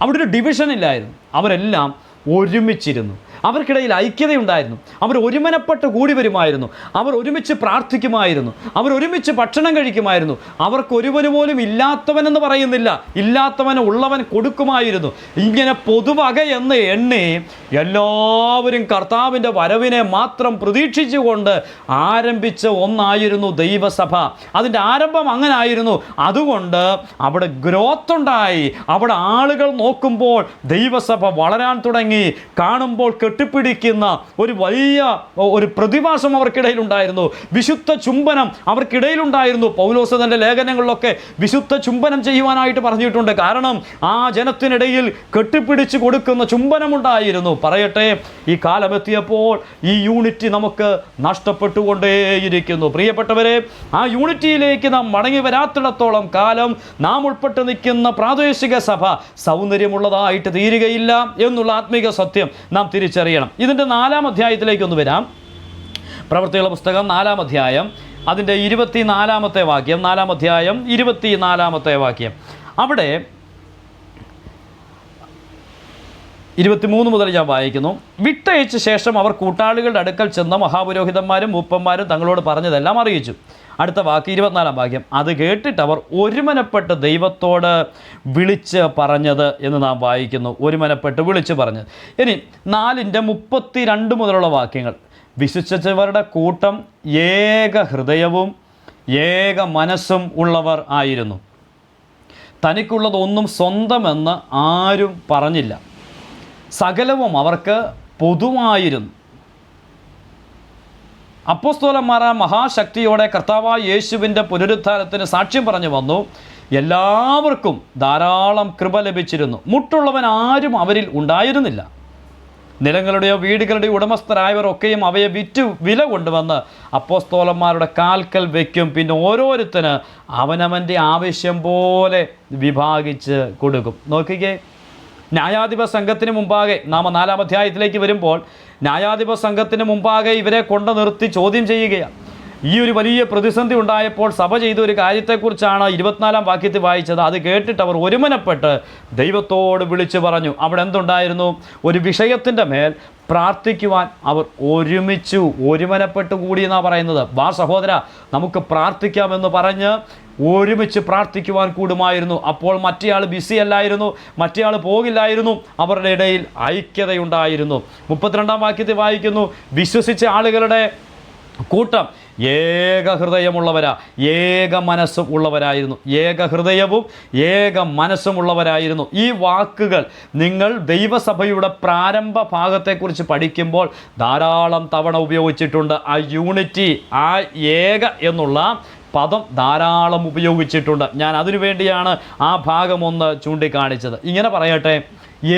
അവിടെ ഒരു ഡിവിഷൻ ഇല്ലായിരുന്നു. അവരെല്ലാം ഒരുമിച്ചിരുന്നു. അവർക്കിടയിൽ ഐക്യതയുണ്ടായിരുന്നു. അവർ ഒരുമനപ്പെട്ട് കൂടി വരുമായിരുന്നു. അവർ ഒരുമിച്ച് പ്രാർത്ഥിക്കുമായിരുന്നു. അവർ ഒരുമിച്ച് ഭക്ഷണം കഴിക്കുമായിരുന്നു. അവർക്ക് ഒരുവന് പോലും ഇല്ലാത്തവനെന്ന് പറയുന്നില്ല, ഇല്ലാത്തവന് ഉള്ളവൻ കൊടുക്കുമായിരുന്നു. ഇങ്ങനെ പൊതുവക എന്ന് എണ്ണി എല്ലാവരും കർത്താവിൻ്റെ വരവിനെ മാത്രം പ്രതീക്ഷിച്ചുകൊണ്ട് ആരംഭിച്ച ഒന്നായിരുന്നു ദൈവസഭ. അതിൻ്റെ ആരംഭം അങ്ങനെ ആയിരുന്നു. അതുകൊണ്ട് അവിടെ ഗ്രോത്ത് ഉണ്ടായി. അവിടെ ആളുകൾ നോക്കുമ്പോൾ ദൈവസഭ വളരാൻ തുടങ്ങി. കാണുമ്പോൾ കെട്ടിപ്പിടിക്കുന്ന ഒരു വലിയ ഒരു പ്രതിഭാസം അവർക്കിടയിലുണ്ടായിരുന്നു. വിശുദ്ധ ചുംബനം അവർക്കിടയിലുണ്ടായിരുന്നു. പൗലോസ് തൻ്റെ ലേഖനങ്ങളിലൊക്കെ വിശുദ്ധ ചുംബനം ചെയ്യുവാനായിട്ട് പറഞ്ഞിട്ടുണ്ട്. കാരണം ആ ജനത്തിനിടയിൽ കെട്ടിപ്പിടിച്ച് കൊടുക്കുന്ന ചുംബനമുണ്ടായിരുന്നു. പറയട്ടെ, ഈ കാലമെത്തിയപ്പോൾ ഈ യൂണിറ്റി നമുക്ക് നഷ്ടപ്പെട്ടുകൊണ്ടേയിരിക്കുന്നു. പ്രിയപ്പെട്ടവരെ, ആ യൂണിറ്റിയിലേക്ക് നാം മടങ്ങി വരാത്തിടത്തോളം കാലം നാം ഉൾപ്പെട്ട് നിൽക്കുന്ന പ്രാദേശിക സഭ സൗന്ദര്യമുള്ളതായിട്ട് തീരുകയില്ല എന്നുള്ള ആത്മീക സത്യം നാം തിരിച്ചറിയണം. ഇതിൻ്റെ 4-ാം അധ്യായത്തിലേക്കൊന്ന് വരാം. പ്രവൃത്തികളുടെ പുസ്തകം 4-ാം അധ്യായം, അതിൻ്റെ 24-ാമത്തെ വാക്യം. 4-ാം അധ്യായം 24-ാമത്തെ വാക്യം. അവിടെ 23 മുതൽ ഞാൻ വായിക്കുന്നു. വിട്ടയച്ച ശേഷം അവർ കൂട്ടാളികളുടെ അടുക്കൽ ചെന്ന മഹാപുരോഹിതന്മാരും മൂപ്പന്മാരും തങ്ങളോട് പറഞ്ഞതെല്ലാം അറിയിച്ചു. അടുത്ത വാക്ക് 24-ാം വാക്യം. അത് കേട്ടിട്ട് അവർ ഒരുമനപ്പെട്ട് ദൈവത്തോട് വിളിച്ച് പറഞ്ഞത് എന്ന് നാം വായിക്കുന്നു. ഒരുമനപ്പെട്ട് വിളിച്ച് പറഞ്ഞത്. ഇനി 4-ന്റെ 32 മുതലുള്ള വാക്യങ്ങൾ. വിശ്വസിച്ചവരുടെ കൂട്ടം ഏക ഹൃദയവും ഏക മനസ്സും ഉള്ളവർ ആയിരുന്നു. തനിക്കുള്ളതൊന്നും സ്വന്തമെന്ന് ആരും പറഞ്ഞില്ല. സകലവും അവർക്ക് പൊതുവായിരുന്നു. അപ്പോസ്തലന്മാർ മഹാശക്തിയോടെ കർത്താവായ യേശുവിൻ്റെ പുനരുത്ഥാനത്തിന് സാക്ഷ്യം പറഞ്ഞു വന്നു. എല്ലാവർക്കും ധാരാളം കൃപ ലഭിച്ചിരുന്നു. മുട്ടുള്ളവൻ ആരും അവരിൽ ഉണ്ടായിരുന്നില്ല. നിലങ്ങളുടെയോ വീടുകളുടെയോ ഉടമസ്ഥരായവർ ഒക്കെയും അവയെ വിറ്റ് വില കൊണ്ടുവന്ന് അപ്പോസ്തലന്മാരുടെ കാൽക്കൽ വയ്ക്കും. പിന്നെ ഓരോരുത്തന് അവനവൻ്റെ ആവശ്യം പോലെ വിഭാഗിച്ച് കൊടുക്കും. നോക്കിക്കേ, ന്യായാധിപ സംഘത്തിന് മുമ്പാകെ നാം 4-ാം അധ്യായത്തിലേക്ക് വരുമ്പോൾ ന്യായാധിപ സംഘത്തിന് മുമ്പാകെ ഇവരെ കൊണ്ടു നിർത്തി ചോദ്യം ചെയ്യുകയാണ്. ഈ ഒരു വലിയ പ്രതിസന്ധി ഉണ്ടായപ്പോൾ സഭ ചെയ്ത ഒരു കാര്യത്തെക്കുറിച്ചാണ് 24-ാം വാക്യത്തിൽ വായിച്ചത്. അത് കേട്ടിട്ട് അവർ ഒരുമനപ്പെട്ട് ദൈവത്തോട് വിളിച്ചു പറഞ്ഞു. അവിടെ എന്തുണ്ടായിരുന്നു? ഒരു വിഷയത്തിൻ്റെ മേൽ പ്രാർത്ഥിക്കുവാൻ അവർ ഒരുമനപ്പെട്ട് കൂടി എന്നാണ് പറയുന്നത്. വാ സഹോദര, നമുക്ക് പ്രാർത്ഥിക്കാമെന്ന് പറഞ്ഞ് ഒരുമിച്ച് പ്രാർത്ഥിക്കുവാൻ കൂടുമായിരുന്നു. അപ്പോൾ മറ്റേയാൾ ബിസി അല്ലായിരുന്നു, മറ്റേയാൾ പോകില്ലായിരുന്നു. അവരുടെ ഇടയിൽ ഐക്യതയുണ്ടായിരുന്നു. 32-ാം വാക്യത്തിൽ വായിക്കുന്നു, വിശ്വസിച്ച ആളുകളുടെ കൂട്ടം ഏക ഹൃദയമുള്ളവരാ, ഏക മനസ്സും ഉള്ളവരായിരുന്നു. ഏക ഹൃദയവും ഏക മനസ്സും ഉള്ളവരായിരുന്നു. ഈ വാക്കുകൾ നിങ്ങൾ ദൈവസഭയുടെ പ്രാരംഭ ഭാഗത്തെക്കുറിച്ച് പഠിക്കുമ്പോൾ ധാരാളം തവണ ഉപയോഗിച്ചിട്ടുണ്ട്. ആ യൂണിറ്റി, ആ ഏക എന്നുള്ള പദം ധാരാളം ഉപയോഗിച്ചിട്ടുണ്ട്. ഞാൻ അതിനു വേണ്ടിയാണ് ആ ഭാഗം ഒന്ന് ചൂണ്ടിക്കാണിച്ചത്. ഇങ്ങനെ പറയട്ടെ,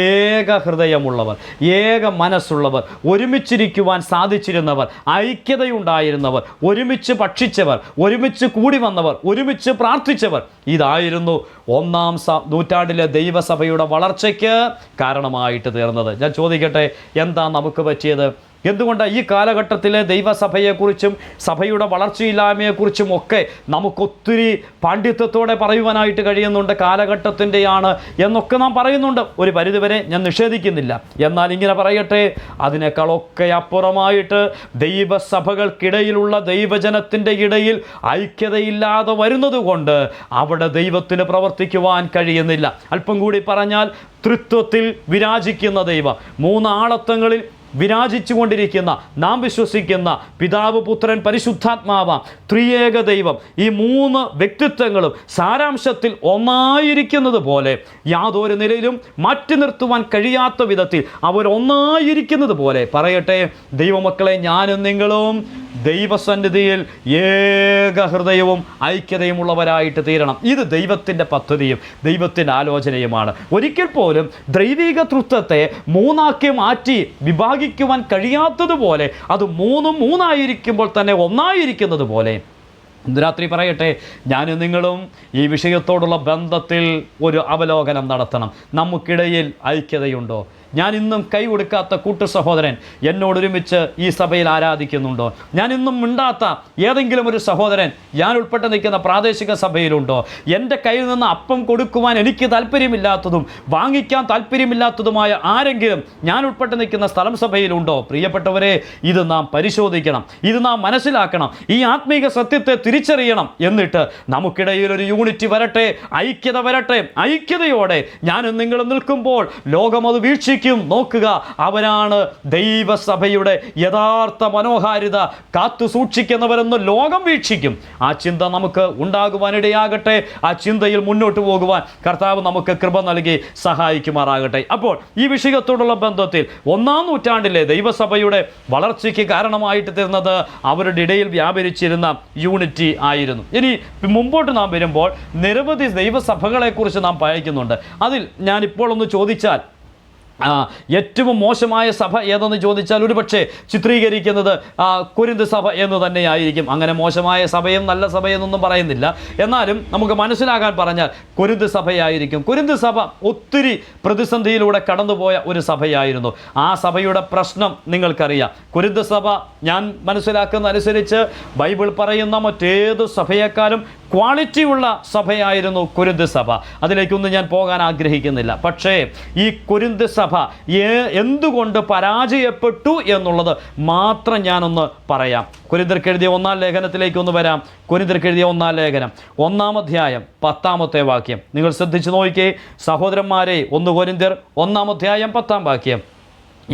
ഏക ഹൃദയമുള്ളവർ, ഏക മനസ്സുള്ളവർ, ഒരുമിച്ചിരിക്കുവാൻ സാധിച്ചിരുന്നവർ, ഐക്യതയുണ്ടായിരുന്നവർ, ഒരുമിച്ച് ഭക്ഷിച്ചവർ, ഒരുമിച്ച് കൂടി വന്നവർ, ഒരുമിച്ച് പ്രാർത്ഥിച്ചവർ. ഇതായിരുന്നു 1-ാം നൂറ്റാണ്ടിലെ ദൈവസഭയുടെ വളർച്ചയ്ക്ക് കാരണമായിട്ട് തീർന്നത്. ഞാൻ ചോദിക്കട്ടെ, എന്താ നമുക്ക് പറ്റിയത്? എന്തുകൊണ്ടാണ് ഈ കാലഘട്ടത്തിലെ ദൈവസഭയെക്കുറിച്ചും സഭയുടെ വളർച്ചയില്ലായ്മയെക്കുറിച്ചും ഒക്കെ നമുക്കൊത്തിരി പാണ്ഡിത്യത്തോടെ പറയുവാനായിട്ട് കഴിയുന്നുണ്ട്? കാലഘട്ടത്തിൻ്റെയാണ് എന്നൊക്കെ നാം പറയുന്നുണ്ട്. ഒരു പരിധിവരെ ഞാൻ നിഷേധിക്കുന്നില്ല. എന്നാൽ ഇങ്ങനെ പറയട്ടെ, അതിനേക്കാളൊക്കെ അപ്പുറമായിട്ട് ദൈവസഭകൾക്കിടയിലുള്ള ദൈവജനത്തിൻ്റെ ഇടയിൽ ഐക്യതയില്ലാതെ വരുന്നത് കൊണ്ട് അവിടെ ദൈവത്തിന് പ്രവർത്തിക്കുവാൻ കഴിയുന്നില്ല. അല്പം കൂടി പറഞ്ഞാൽ, തൃത്വത്തിൽ വിരാജിക്കുന്ന ദൈവം, 3 ആളത്വങ്ങളിൽ വിരാജിച്ചു കൊണ്ടിരിക്കുന്ന, നാം വിശ്വസിക്കുന്ന പിതാവ്, പുത്രൻ, പരിശുദ്ധാത്മാവ്, ത്രിയേക ദൈവം, ഈ 3 വ്യക്തിത്വങ്ങളും സാരാംശത്തിൽ ഒന്നായിരിക്കുന്നത് പോലെ, യാതൊരു നിലയിലും മാറ്റി നിർത്തുവാൻ കഴിയാത്ത വിധത്തിൽ അവർ ഒന്നായിരിക്കുന്നത് പോലെ പറയട്ടെ, ദൈവമക്കളെ, ഞാനും നിങ്ങളും ദൈവസന്നിധിയിൽ ഏക ഹൃദയവും ഐക്യതയുമുള്ളവരായിട്ട് തീരണം. ഇത് ദൈവത്തിൻ്റെ പദ്ധതിയും ദൈവത്തിൻ്റെ ആലോചനയുമാണ്. ഒരിക്കൽ പോലും ദൈവിക തൃത്വത്തെ മൂന്നാക്കി മാറ്റി വിഭാഗിക്കുവാൻ കഴിയാത്തതുപോലെ അത് മൂന്നും മൂന്നായിരിക്കുമ്പോൾ തന്നെ ഒന്നായിരിക്കുന്നത് പോലെ ഇന്ന് രാത്രി പറയട്ടെ, ഞാനും നിങ്ങളും ഈ വിഷയത്തോടുള്ള ബന്ധത്തിൽ ഒരു അവലോകനം നടത്തണം. നമുക്കിടയിൽ ഐക്യതയുണ്ടോ? ഞാൻ ഇന്നും കൈ കൊടുക്കാത്ത കൂട്ടു സഹോദരൻ എന്നോടൊരുമിച്ച് ഈ സഭയിൽ ആരാധിക്കുന്നുണ്ടോ? ഞാൻ ഇന്നും മിണ്ടാത്ത ഏതെങ്കിലും ഒരു സഹോദരൻ ഞാൻ ഉൾപ്പെട്ട് നിൽക്കുന്ന പ്രാദേശിക സഭയിലുണ്ടോ? എൻ്റെ കയ്യിൽ നിന്ന് അപ്പം കൊടുക്കുവാൻ എനിക്ക് താല്പര്യമില്ലാത്തതും വാങ്ങിക്കാൻ താല്പര്യമില്ലാത്തതുമായ ആരെങ്കിലും ഞാൻ ഉൾപ്പെട്ട് നിൽക്കുന്ന സ്ഥലം സഭയിലുണ്ടോ? പ്രിയപ്പെട്ടവരെ, ഇത് നാം പരിശോധിക്കണം, ഇത് നാം മനസ്സിലാക്കണം, ഈ ആത്മീക സത്യത്തെ തിരിച്ചറിയണം. എന്നിട്ട് നമുക്കിടയിൽ ഒരു യൂണിറ്റി വരട്ടെ, ഐക്യത വരട്ടെ. ഐക്യതയോടെ ഞാനും നിങ്ങളും നിൽക്കുമ്പോൾ ലോകം അത് വീക്ഷിക്കും. നോക്കുക, അവനാണ് ദൈവസഭയുടെ യഥാർത്ഥ മനോഹാരിത കാത്തു സൂക്ഷിക്കുന്നവരെന്ന് ലോകം വീക്ഷിക്കും. ആ ചിന്ത നമുക്ക് ഉണ്ടാകുവാനിടയാകട്ടെ. ആ ചിന്തയിൽ മുന്നോട്ട് പോകുവാൻ കർത്താവ് നമുക്ക് കൃപ നൽകി സഹായിക്കുമാറാകട്ടെ. അപ്പോൾ ഈ വിഷയത്തോടുള്ള ബന്ധത്തിൽ 1-ാം നൂറ്റാണ്ടിലെ ദൈവസഭയുടെ വളർച്ചയ്ക്ക് കാരണമായിട്ട് തീർന്നത് അവരുടെ ഇടയിൽ വ്യാപരിച്ചിരുന്ന യൂണിറ്റി ആയിരുന്നു. ഇനി മുമ്പോട്ട് നാം വരുമ്പോൾ നിരവധി ദൈവസഭകളെക്കുറിച്ച് നാം വായിക്കുന്നുണ്ട്. അതിൽ ഞാനിപ്പോൾ ഒന്ന് ചോദിച്ചാൽ ഏറ്റവും മോശമായ സഭ ഏതെന്ന് ചോദിച്ചാൽ ഒരുപക്ഷെ ചിത്രീകരിക്കുന്നത് കൊരിന്ത് സഭ എന്ന് തന്നെയായിരിക്കും. അങ്ങനെ മോശമായ സഭയും നല്ല സഭയെന്നൊന്നും പറയുന്നില്ല, എന്നാലും നമുക്ക് മനസ്സിലാകാൻ പറഞ്ഞാൽ കൊരിന്ത് സഭയായിരിക്കും. കൊരിന്ത് സഭ ഒത്തിരി പ്രതിസന്ധിയിലൂടെ കടന്നുപോയ ഒരു സഭയായിരുന്നു. ആ സഭയുടെ പ്രശ്നം നിങ്ങൾക്കറിയാം. കൊരിന്ത് സഭ ഞാൻ മനസ്സിലാക്കുന്ന അനുസരിച്ച് ബൈബിൾ പറയുന്ന മറ്റേത് സഭയെക്കാളും ക്വാളിറ്റിയുള്ള സഭയായിരുന്നു കൊരിന്ത് സഭ. അതിലേക്കൊന്നും ഞാൻ പോകാൻ ആഗ്രഹിക്കുന്നില്ല. പക്ഷേ ഈ കൊരിന്ത് സഭ എന്തുകൊണ്ട് പരാജയപ്പെട്ടു എന്നുള്ളത് മാത്രം ഞാനൊന്ന് പറയാം. കൊരിന്ത്യർക്ക് എഴുതിയ 1-ാം ലേഖനത്തിലേക്ക് ഒന്ന് വരാം. കൊരിന്ത്യർക്ക് എഴുതിയ 1-ാം ലേഖനം 1-ാം അധ്യായം 10-ാമത്തെ വാക്യം നിങ്ങൾ ശ്രദ്ധിച്ചു നോക്കിയേ സഹോദരന്മാരെ. 1 കൊരിന്ത്യർ 1-ാം അധ്യായം 10-ാം വാക്യം.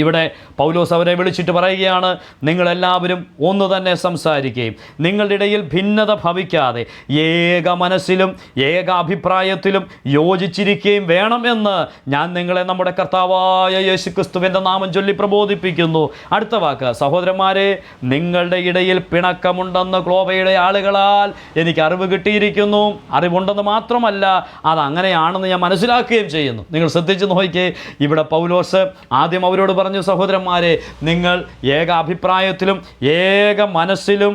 ഇവിടെ പൗലോസ് അവരെ വിളിച്ചിട്ട് പറയുകയാണ്, നിങ്ങളെല്ലാവരും ഒന്ന് തന്നെ സംസാരിക്കുകയും നിങ്ങളുടെ ഇടയിൽ ഭിന്നത ഭവിക്കാതെ ഏക മനസ്സിലും ഏക അഭിപ്രായത്തിലും യോജിച്ചിരിക്കുകയും വേണമെന്ന് ഞാൻ നിങ്ങളെ നമ്മുടെ കർത്താവായ യേശുക്രിസ്തുവിൻ്റെ നാമം ചൊല്ലി പ്രബോധിപ്പിക്കുന്നു. അടുത്ത വാക്ക്, സഹോദരന്മാരെ, നിങ്ങളുടെ ഇടയിൽ പിണക്കമുണ്ടെന്ന് ക്ലോബയുടെ ആളുകളാൽ എനിക്ക് അറിവ് കിട്ടിയിരിക്കുന്നു. അറിവുണ്ടെന്ന് മാത്രമല്ല, അതങ്ങനെയാണെന്ന് ഞാൻ മനസ്സിലാക്കുകയും ചെയ്യുന്നു. നിങ്ങൾ ശ്രദ്ധിച്ച് നോക്കിയേ, ഇവിടെ പൗലോസ് ആദ്യം അവരോട് പറഞ്ഞു, സഹോദരന്മാരെ, നിങ്ങൾ ഏക അഭിപ്രായത്തിലും ഏക മനസ്സിലും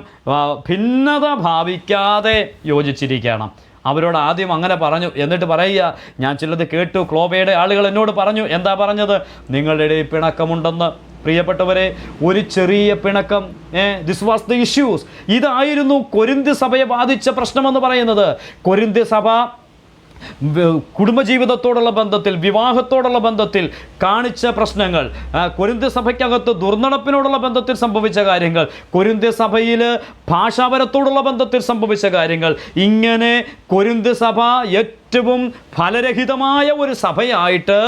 ഭിന്നത ഭാവിക്കാതെ യോജിച്ചിരിക്കണം. അവരോട് ആദ്യം അങ്ങനെ പറഞ്ഞു. എന്നിട്ട് പറയുക, ഞാൻ ചിലത് കേട്ടു, ക്ലോബയുടെ ആളുകൾ എന്നോട് പറഞ്ഞു. എന്താ പറഞ്ഞത്? നിങ്ങളുടെ ഇടയിൽ പിണക്കമുണ്ടെന്ന്. പ്രിയപ്പെട്ടവരെ, ഒരു ചെറിയ പിണക്കം, ദിസ് വാസ് ദ ഇഷ്യൂസ്. ഇതായിരുന്നു കൊരിന്ത് സഭയെ ബാധിച്ച പ്രശ്നമെന്ന് പറയുന്നത്. കൊരിന്ത് സഭ കുടുംബജീവിതത്തോടുള്ള ബന്ധത്തിൽ, വിവാഹത്തോടുള്ള ബന്ധത്തിൽ കാണിച്ച പ്രശ്നങ്ങൾ, കൊരിന്ത്യ സഭയ്ക്കകത്ത് ദുർനടപ്പിനോടുള്ള ബന്ധത്തിൽ സംഭവിച്ച കാര്യങ്ങൾ, കൊരിന്ത്യ സഭയിൽ ഭാഷാപരത്തോടുള്ള ബന്ധത്തിൽ സംഭവിച്ച കാര്യങ്ങൾ, ഇങ്ങനെ കൊരിന്ത്യ സഭ ഏറ്റവും ഫലരഹിതമായ ഒരു സഭയായിട്ട്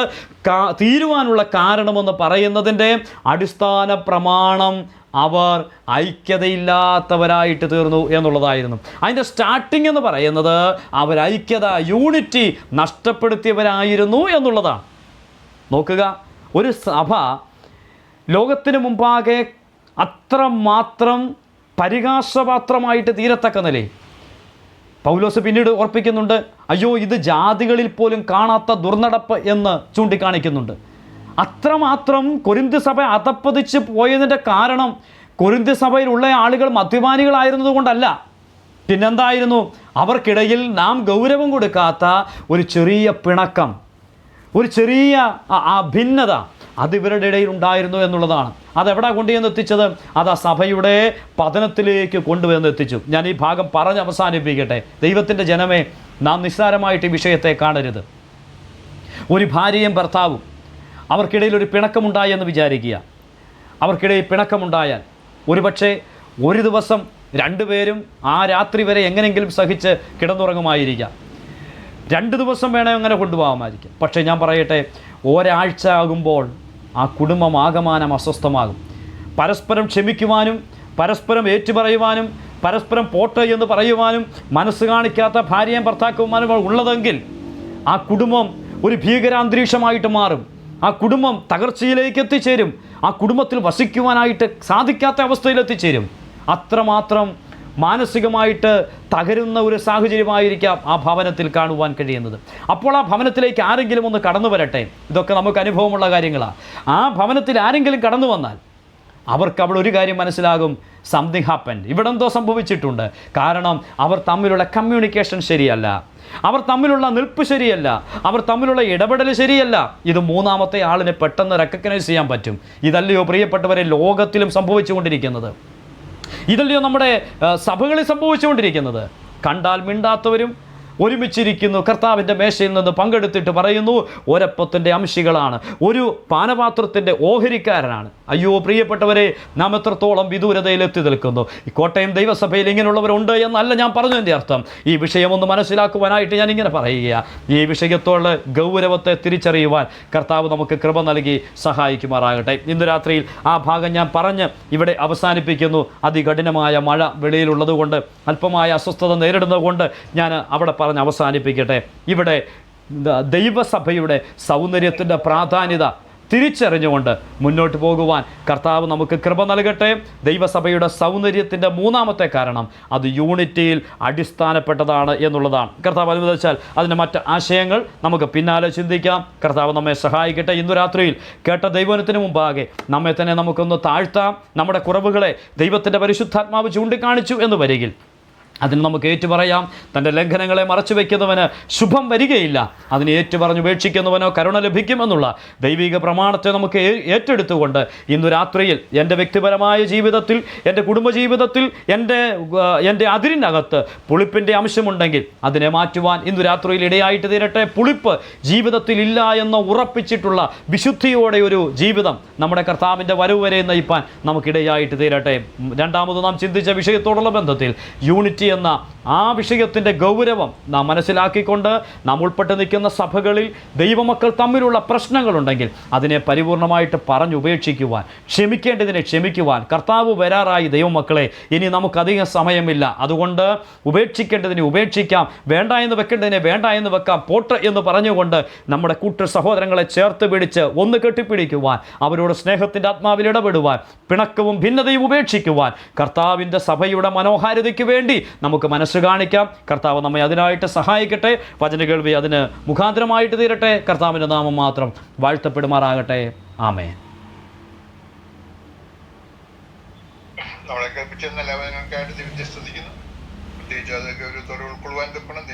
തീരുവാനുള്ള കാരണമെന്ന് പറയുന്നതിൻ്റെ അടിസ്ഥാന പ്രമാണം അവർ ഐക്യതയില്ലാത്തവരായിട്ട് തീർന്നു എന്നുള്ളതായിരുന്നു. അതിൻ്റെ സ്റ്റാർട്ടിംഗ് എന്ന് പറയുന്നത് അവർ ഐക്യത, യൂണിറ്റി നഷ്ടപ്പെടുത്തിയവരായിരുന്നു എന്നുള്ളതാണ്. നോക്കുക, ഒരു സഭ ലോകത്തിന് മുമ്പാകെ അത്രമാത്രം പരിഹാസപാത്രമായിട്ട് തീരത്തക്ക നിലയിൽ പൗലോസ് പിന്നീട് ഓർപ്പിക്കുന്നുണ്ട്, അയ്യോ ഇത് ജാതികളിൽ പോലും കാണാത്ത ദുർനടപ്പ് എന്ന് ചൂണ്ടിക്കാണിക്കുന്നുണ്ട്. അത്രമാത്രം കൊരിന്ത് സഭ അധപ്പതിച്ച് പോയതിൻ്റെ കാരണം കൊരിന്ത് സഭയിലുള്ള ആളുകൾ മദ്യപാനികളായിരുന്നത് കൊണ്ടല്ല. പിന്നെന്തായിരുന്നു? അവർക്കിടയിൽ നാം ഗൗരവം കൊടുക്കാത്ത ഒരു ചെറിയ പിണക്കം, ഒരു ചെറിയ ഭിന്നത അത് ഇവരുടെ ഇടയിൽ ഉണ്ടായിരുന്നു എന്നുള്ളതാണ്. അതെവിടെ കൊണ്ടുവന്ന് എത്തിച്ചത്? അത് ആ സഭയുടെ പതനത്തിലേക്ക് കൊണ്ടുവന്ന് എത്തിച്ചു. ഞാൻ ഈ ഭാഗം പറഞ്ഞ് അവസാനിപ്പിക്കട്ടെ. ദൈവത്തിൻ്റെ ജനമേ, നാം നിസ്സാരമായിട്ട് ഈ വിഷയത്തെ കാണരുത്. ഒരു ഭാര്യയും ഭർത്താവും അവർക്കിടയിൽ ഒരു പിണക്കമുണ്ടായി എന്ന് വിചാരിക്കുക. അവർക്കിടയിൽ പിണക്കമുണ്ടായാൽ ഒരുപക്ഷെ ഒരു ദിവസം രണ്ടുപേരും ആ രാത്രി വരെ എങ്ങനെയെങ്കിലും സഹിച്ച് കിടന്നുറങ്ങുമായിരിക്കാം. 2 ദിവസം വേണേ അങ്ങനെ കൊണ്ടുപോകാമായിരിക്കും. പക്ഷേ ഞാൻ പറയട്ടെ, ഒരാഴ്ച ആകുമ്പോൾ ആ കുടുംബം ആകമാനം അസ്വസ്ഥമാകും. പരസ്പരം ക്ഷമിക്കുവാനും പരസ്പരം ഏറ്റുപറയുവാനും പരസ്പരം പോട്ടെ എന്ന് പറയുവാനും മനസ്സ് കാണിക്കാത്ത ഭാര്യയും ഭർത്താക്കന്മാരും ഉള്ളതെങ്കിൽ ആ കുടുംബം ഒരു ഭീകരാന്തരീക്ഷമായിട്ട് മാറും. ആ കുടുംബം തകർച്ചയിലേക്ക് എത്തിച്ചേരും. ആ കുടുംബത്തിൽ വസിക്കുവാനായിട്ട് സാധിക്കാത്ത അവസ്ഥയിൽ എത്തിച്ചേരും. അത്രമാത്രം മാനസികമായിട്ട് തകരുന്ന ഒരു സാഹചര്യമായിരിക്കാം ആ ഭവനത്തിൽ കാണുവാൻ കഴിയുന്നത്. അപ്പോൾ ആ ഭവനത്തിലേക്ക് ആരെങ്കിലും ഒന്ന് കടന്നു വരട്ടെ. ഇതൊക്കെ നമുക്ക് അനുഭവമുള്ള കാര്യങ്ങളാണ്. ആ ഭവനത്തിൽ ആരെങ്കിലും കടന്നു വന്നാൽ അവർക്ക് അവിടെ ഒരു കാര്യം മനസ്സിലാകും, സംതിങ് ഹാപ്പൻഡ്, ഇവിടെ എന്തോ സംഭവിച്ചിട്ടുണ്ട്. കാരണം അവർ തമ്മിലുള്ള കമ്മ്യൂണിക്കേഷൻ ശരിയല്ല, അവർ തമ്മിലുള്ള നിൽപ്പ് ശരിയല്ല, അവർ തമ്മിലുള്ള ഇടപെടൽ ശരിയല്ല. ഇത് മൂന്നാമത്തെ ആളിനെ പെട്ടെന്ന് റെക്കഗ്നൈസ് ചെയ്യാൻ പറ്റും. ഇതല്ലയോ പ്രിയപ്പെട്ടവരെ ലോകത്തിലും സംഭവിച്ചുകൊണ്ടിരിക്കുന്നത്? ഇതല്ലയോ നമ്മുടെ സഭകളിൽ സംഭവിച്ചുകൊണ്ടിരിക്കുന്നത്? കണ്ടാൽ മിണ്ടാത്തവരും ഒരുമിച്ചിരിക്കുന്നു, കർത്താവിൻ്റെ മേശയിൽ നിന്ന് പങ്കെടുത്തിട്ട് പറയുന്നു ഒരപ്പത്തിൻ്റെ അംശികളാണ്, ഒരു പാനപാത്രത്തിൻ്റെ ഓഹരിക്കാരനാണ്. അയ്യോ പ്രിയപ്പെട്ടവരെ, നാം എത്രത്തോളം വിദൂരതയിൽ എത്തി നിൽക്കുന്നു. ഈ കോട്ടയം ദൈവസഭയിൽ ഇങ്ങനെയുള്ളവരുണ്ട് എന്നല്ല ഞാൻ പറഞ്ഞതിൻ്റെ അർത്ഥം. ഈ വിഷയമൊന്ന് മനസ്സിലാക്കുവാനായിട്ട് ഞാൻ ഇങ്ങനെ പറയുക. ഈ വിഷയത്തോട് ഗൗരവത്തെ തിരിച്ചറിയുവാൻ കർത്താവ് നമുക്ക് കൃപ നൽകി സഹായിക്കുമാറാകട്ടെ. ഇന്ന് രാത്രിയിൽ ആ ഭാഗം ഞാൻ പറഞ്ഞ് ഇവിടെ അവസാനിപ്പിക്കുന്നു. അതികഠിനമായ മഴ വെളിയിലുള്ളത് കൊണ്ട്, അല്പമായ അസ്വസ്ഥത നേരിടുന്നത് കൊണ്ട് ഞാൻ അവിടെ പറഞ്ഞ് അവസാനിപ്പിക്കട്ടെ. ഇവിടെ ദൈവസഭയുടെ സൗന്ദര്യത്തിൻ്റെ പ്രാധാന്യത തിരിച്ചറിഞ്ഞുകൊണ്ട് മുന്നോട്ട് പോകുവാൻ കർത്താവ് നമുക്ക് കൃപ നൽകട്ടെ. ദൈവസഭയുടെ സൗന്ദര്യത്തിൻ്റെ മൂന്നാമത്തെ കാരണം അത് യൂണിറ്റിയിൽ അടിസ്ഥാനപ്പെട്ടതാണ് എന്നുള്ളതാണ്. കർത്താവ് അനുവദിച്ചാൽ അതിൻ്റെ മറ്റ് ആശയങ്ങൾ നമുക്ക് പിന്നാലെ ചിന്തിക്കാം. കർത്താവ് നമ്മെ സഹായിക്കട്ടെ. ഇന്നു രാത്രിയിൽ കേട്ട ദൈവത്തിന് മുമ്പാകെ നമ്മെ തന്നെ നമുക്കൊന്ന് താഴ്ത്താം. നമ്മുടെ കുറവുകളെ ദൈവത്തിൻ്റെ പരിശുദ്ധാത്മാവ് ചൂണ്ടിക്കാണിച്ചു എന്ന് വരികിൽ അതിന് നമുക്ക് ഏറ്റുപറയാം. തൻ്റെ ലംഘനങ്ങളെ മറച്ചു വയ്ക്കുന്നവന് ശുഭം വരികയില്ല, അതിനെ ഏറ്റുപറഞ്ഞ് ഉപേക്ഷിക്കുന്നവനോ കരുണ ലഭിക്കുമെന്നുള്ള ദൈവിക പ്രമാണത്തെ നമുക്ക് ഏറ്റെടുത്തുകൊണ്ട് ഇന്നു രാത്രിയിൽ എൻ്റെ വ്യക്തിപരമായ ജീവിതത്തിൽ, എൻ്റെ കുടുംബജീവിതത്തിൽ, എൻ്റെ അതിരിനകത്ത് പുളിപ്പിൻ്റെ അംശമുണ്ടെങ്കിൽ അതിനെ മാറ്റുവാൻ ഇന്നു രാത്രിയിൽ ഇടയായിട്ട് തീരട്ടെ. പുളിപ്പ് ജീവിതത്തിൽ ഇല്ല എന്ന് ഉറപ്പിച്ചിട്ടുള്ള വിശുദ്ധിയോടെ ഒരു ജീവിതം നമ്മുടെ കർത്താവിൻ്റെ വരവ് വരെ നയിപ്പാൻ നമുക്കിടയായിട്ട് തീരട്ടെ. രണ്ടാമത് നാം ചിന്തിച്ച വിഷയത്തോടുള്ള ബന്ധത്തിൽ യൂണിറ്റി എന്ന ആ വിഷയത്തിൻ്റെ ഗൗരവം നാം മനസ്സിലാക്കിക്കൊണ്ട് നാം ഉൾപ്പെട്ട് നിൽക്കുന്ന സഭകളിൽ ദൈവമക്കൾ തമ്മിലുള്ള പ്രശ്നങ്ങളുണ്ടെങ്കിൽ അതിനെ പരിപൂർണമായിട്ട് പറഞ്ഞുപേക്ഷിക്കുവാൻ, ക്ഷമിക്കേണ്ടതിനെ ക്ഷമിക്കുവാൻ കർത്താവ് വരാറായി. ദൈവമക്കളെ, ഇനി നമുക്കധികം സമയമില്ല. അതുകൊണ്ട് ഉപേക്ഷിക്കേണ്ടതിനെ ഉപേക്ഷിക്കാം, വേണ്ട എന്ന് വെക്കേണ്ടതിനെ വേണ്ട എന്ന് വെക്കാം, പോട്ട് എന്ന് പറഞ്ഞുകൊണ്ട് നമ്മുടെ കൂട്ടു സഹോദരങ്ങളെ ചേർത്ത് പിടിച്ച് ഒന്ന് കെട്ടിപ്പിടിക്കുവാൻ, അവരോട് സ്നേഹത്തിൻ്റെ ആത്മാവിൽ ഇടപെടുവാൻ, പിണക്കവും ഭിന്നതയും ഉപേക്ഷിക്കുവാൻ കർത്താവിൻ്റെ സഭയുടെ മനോഹാരിതയ്ക്ക് വേണ്ടി നമുക്ക് മനസ്സ് കാണിക്കാം. കർത്താവ് നമ്മെ അതിനായിട്ട് സഹായിക്കട്ടെ. വചനകേൾവി അതിന് മുഖാന്തരമായിട്ട് തീരട്ടെ. കർത്താവിൻ്റെ നാമം മാത്രം വാഴ്ത്തപ്പെടുമാറാകട്ടെ. ആമേൻ. നമ്മളെ കേൾപ്പിച്ചെന്ന ലേവനങ്ങൾക്കായിട്ട് ദൈവത്തെ സ്തുതിക്കുന്നു. പ്രത്യേകിച്ച് അത് ഗൗരവത്തോടെ ഉൾക്കൊള്ളുവാൻ തക്കണം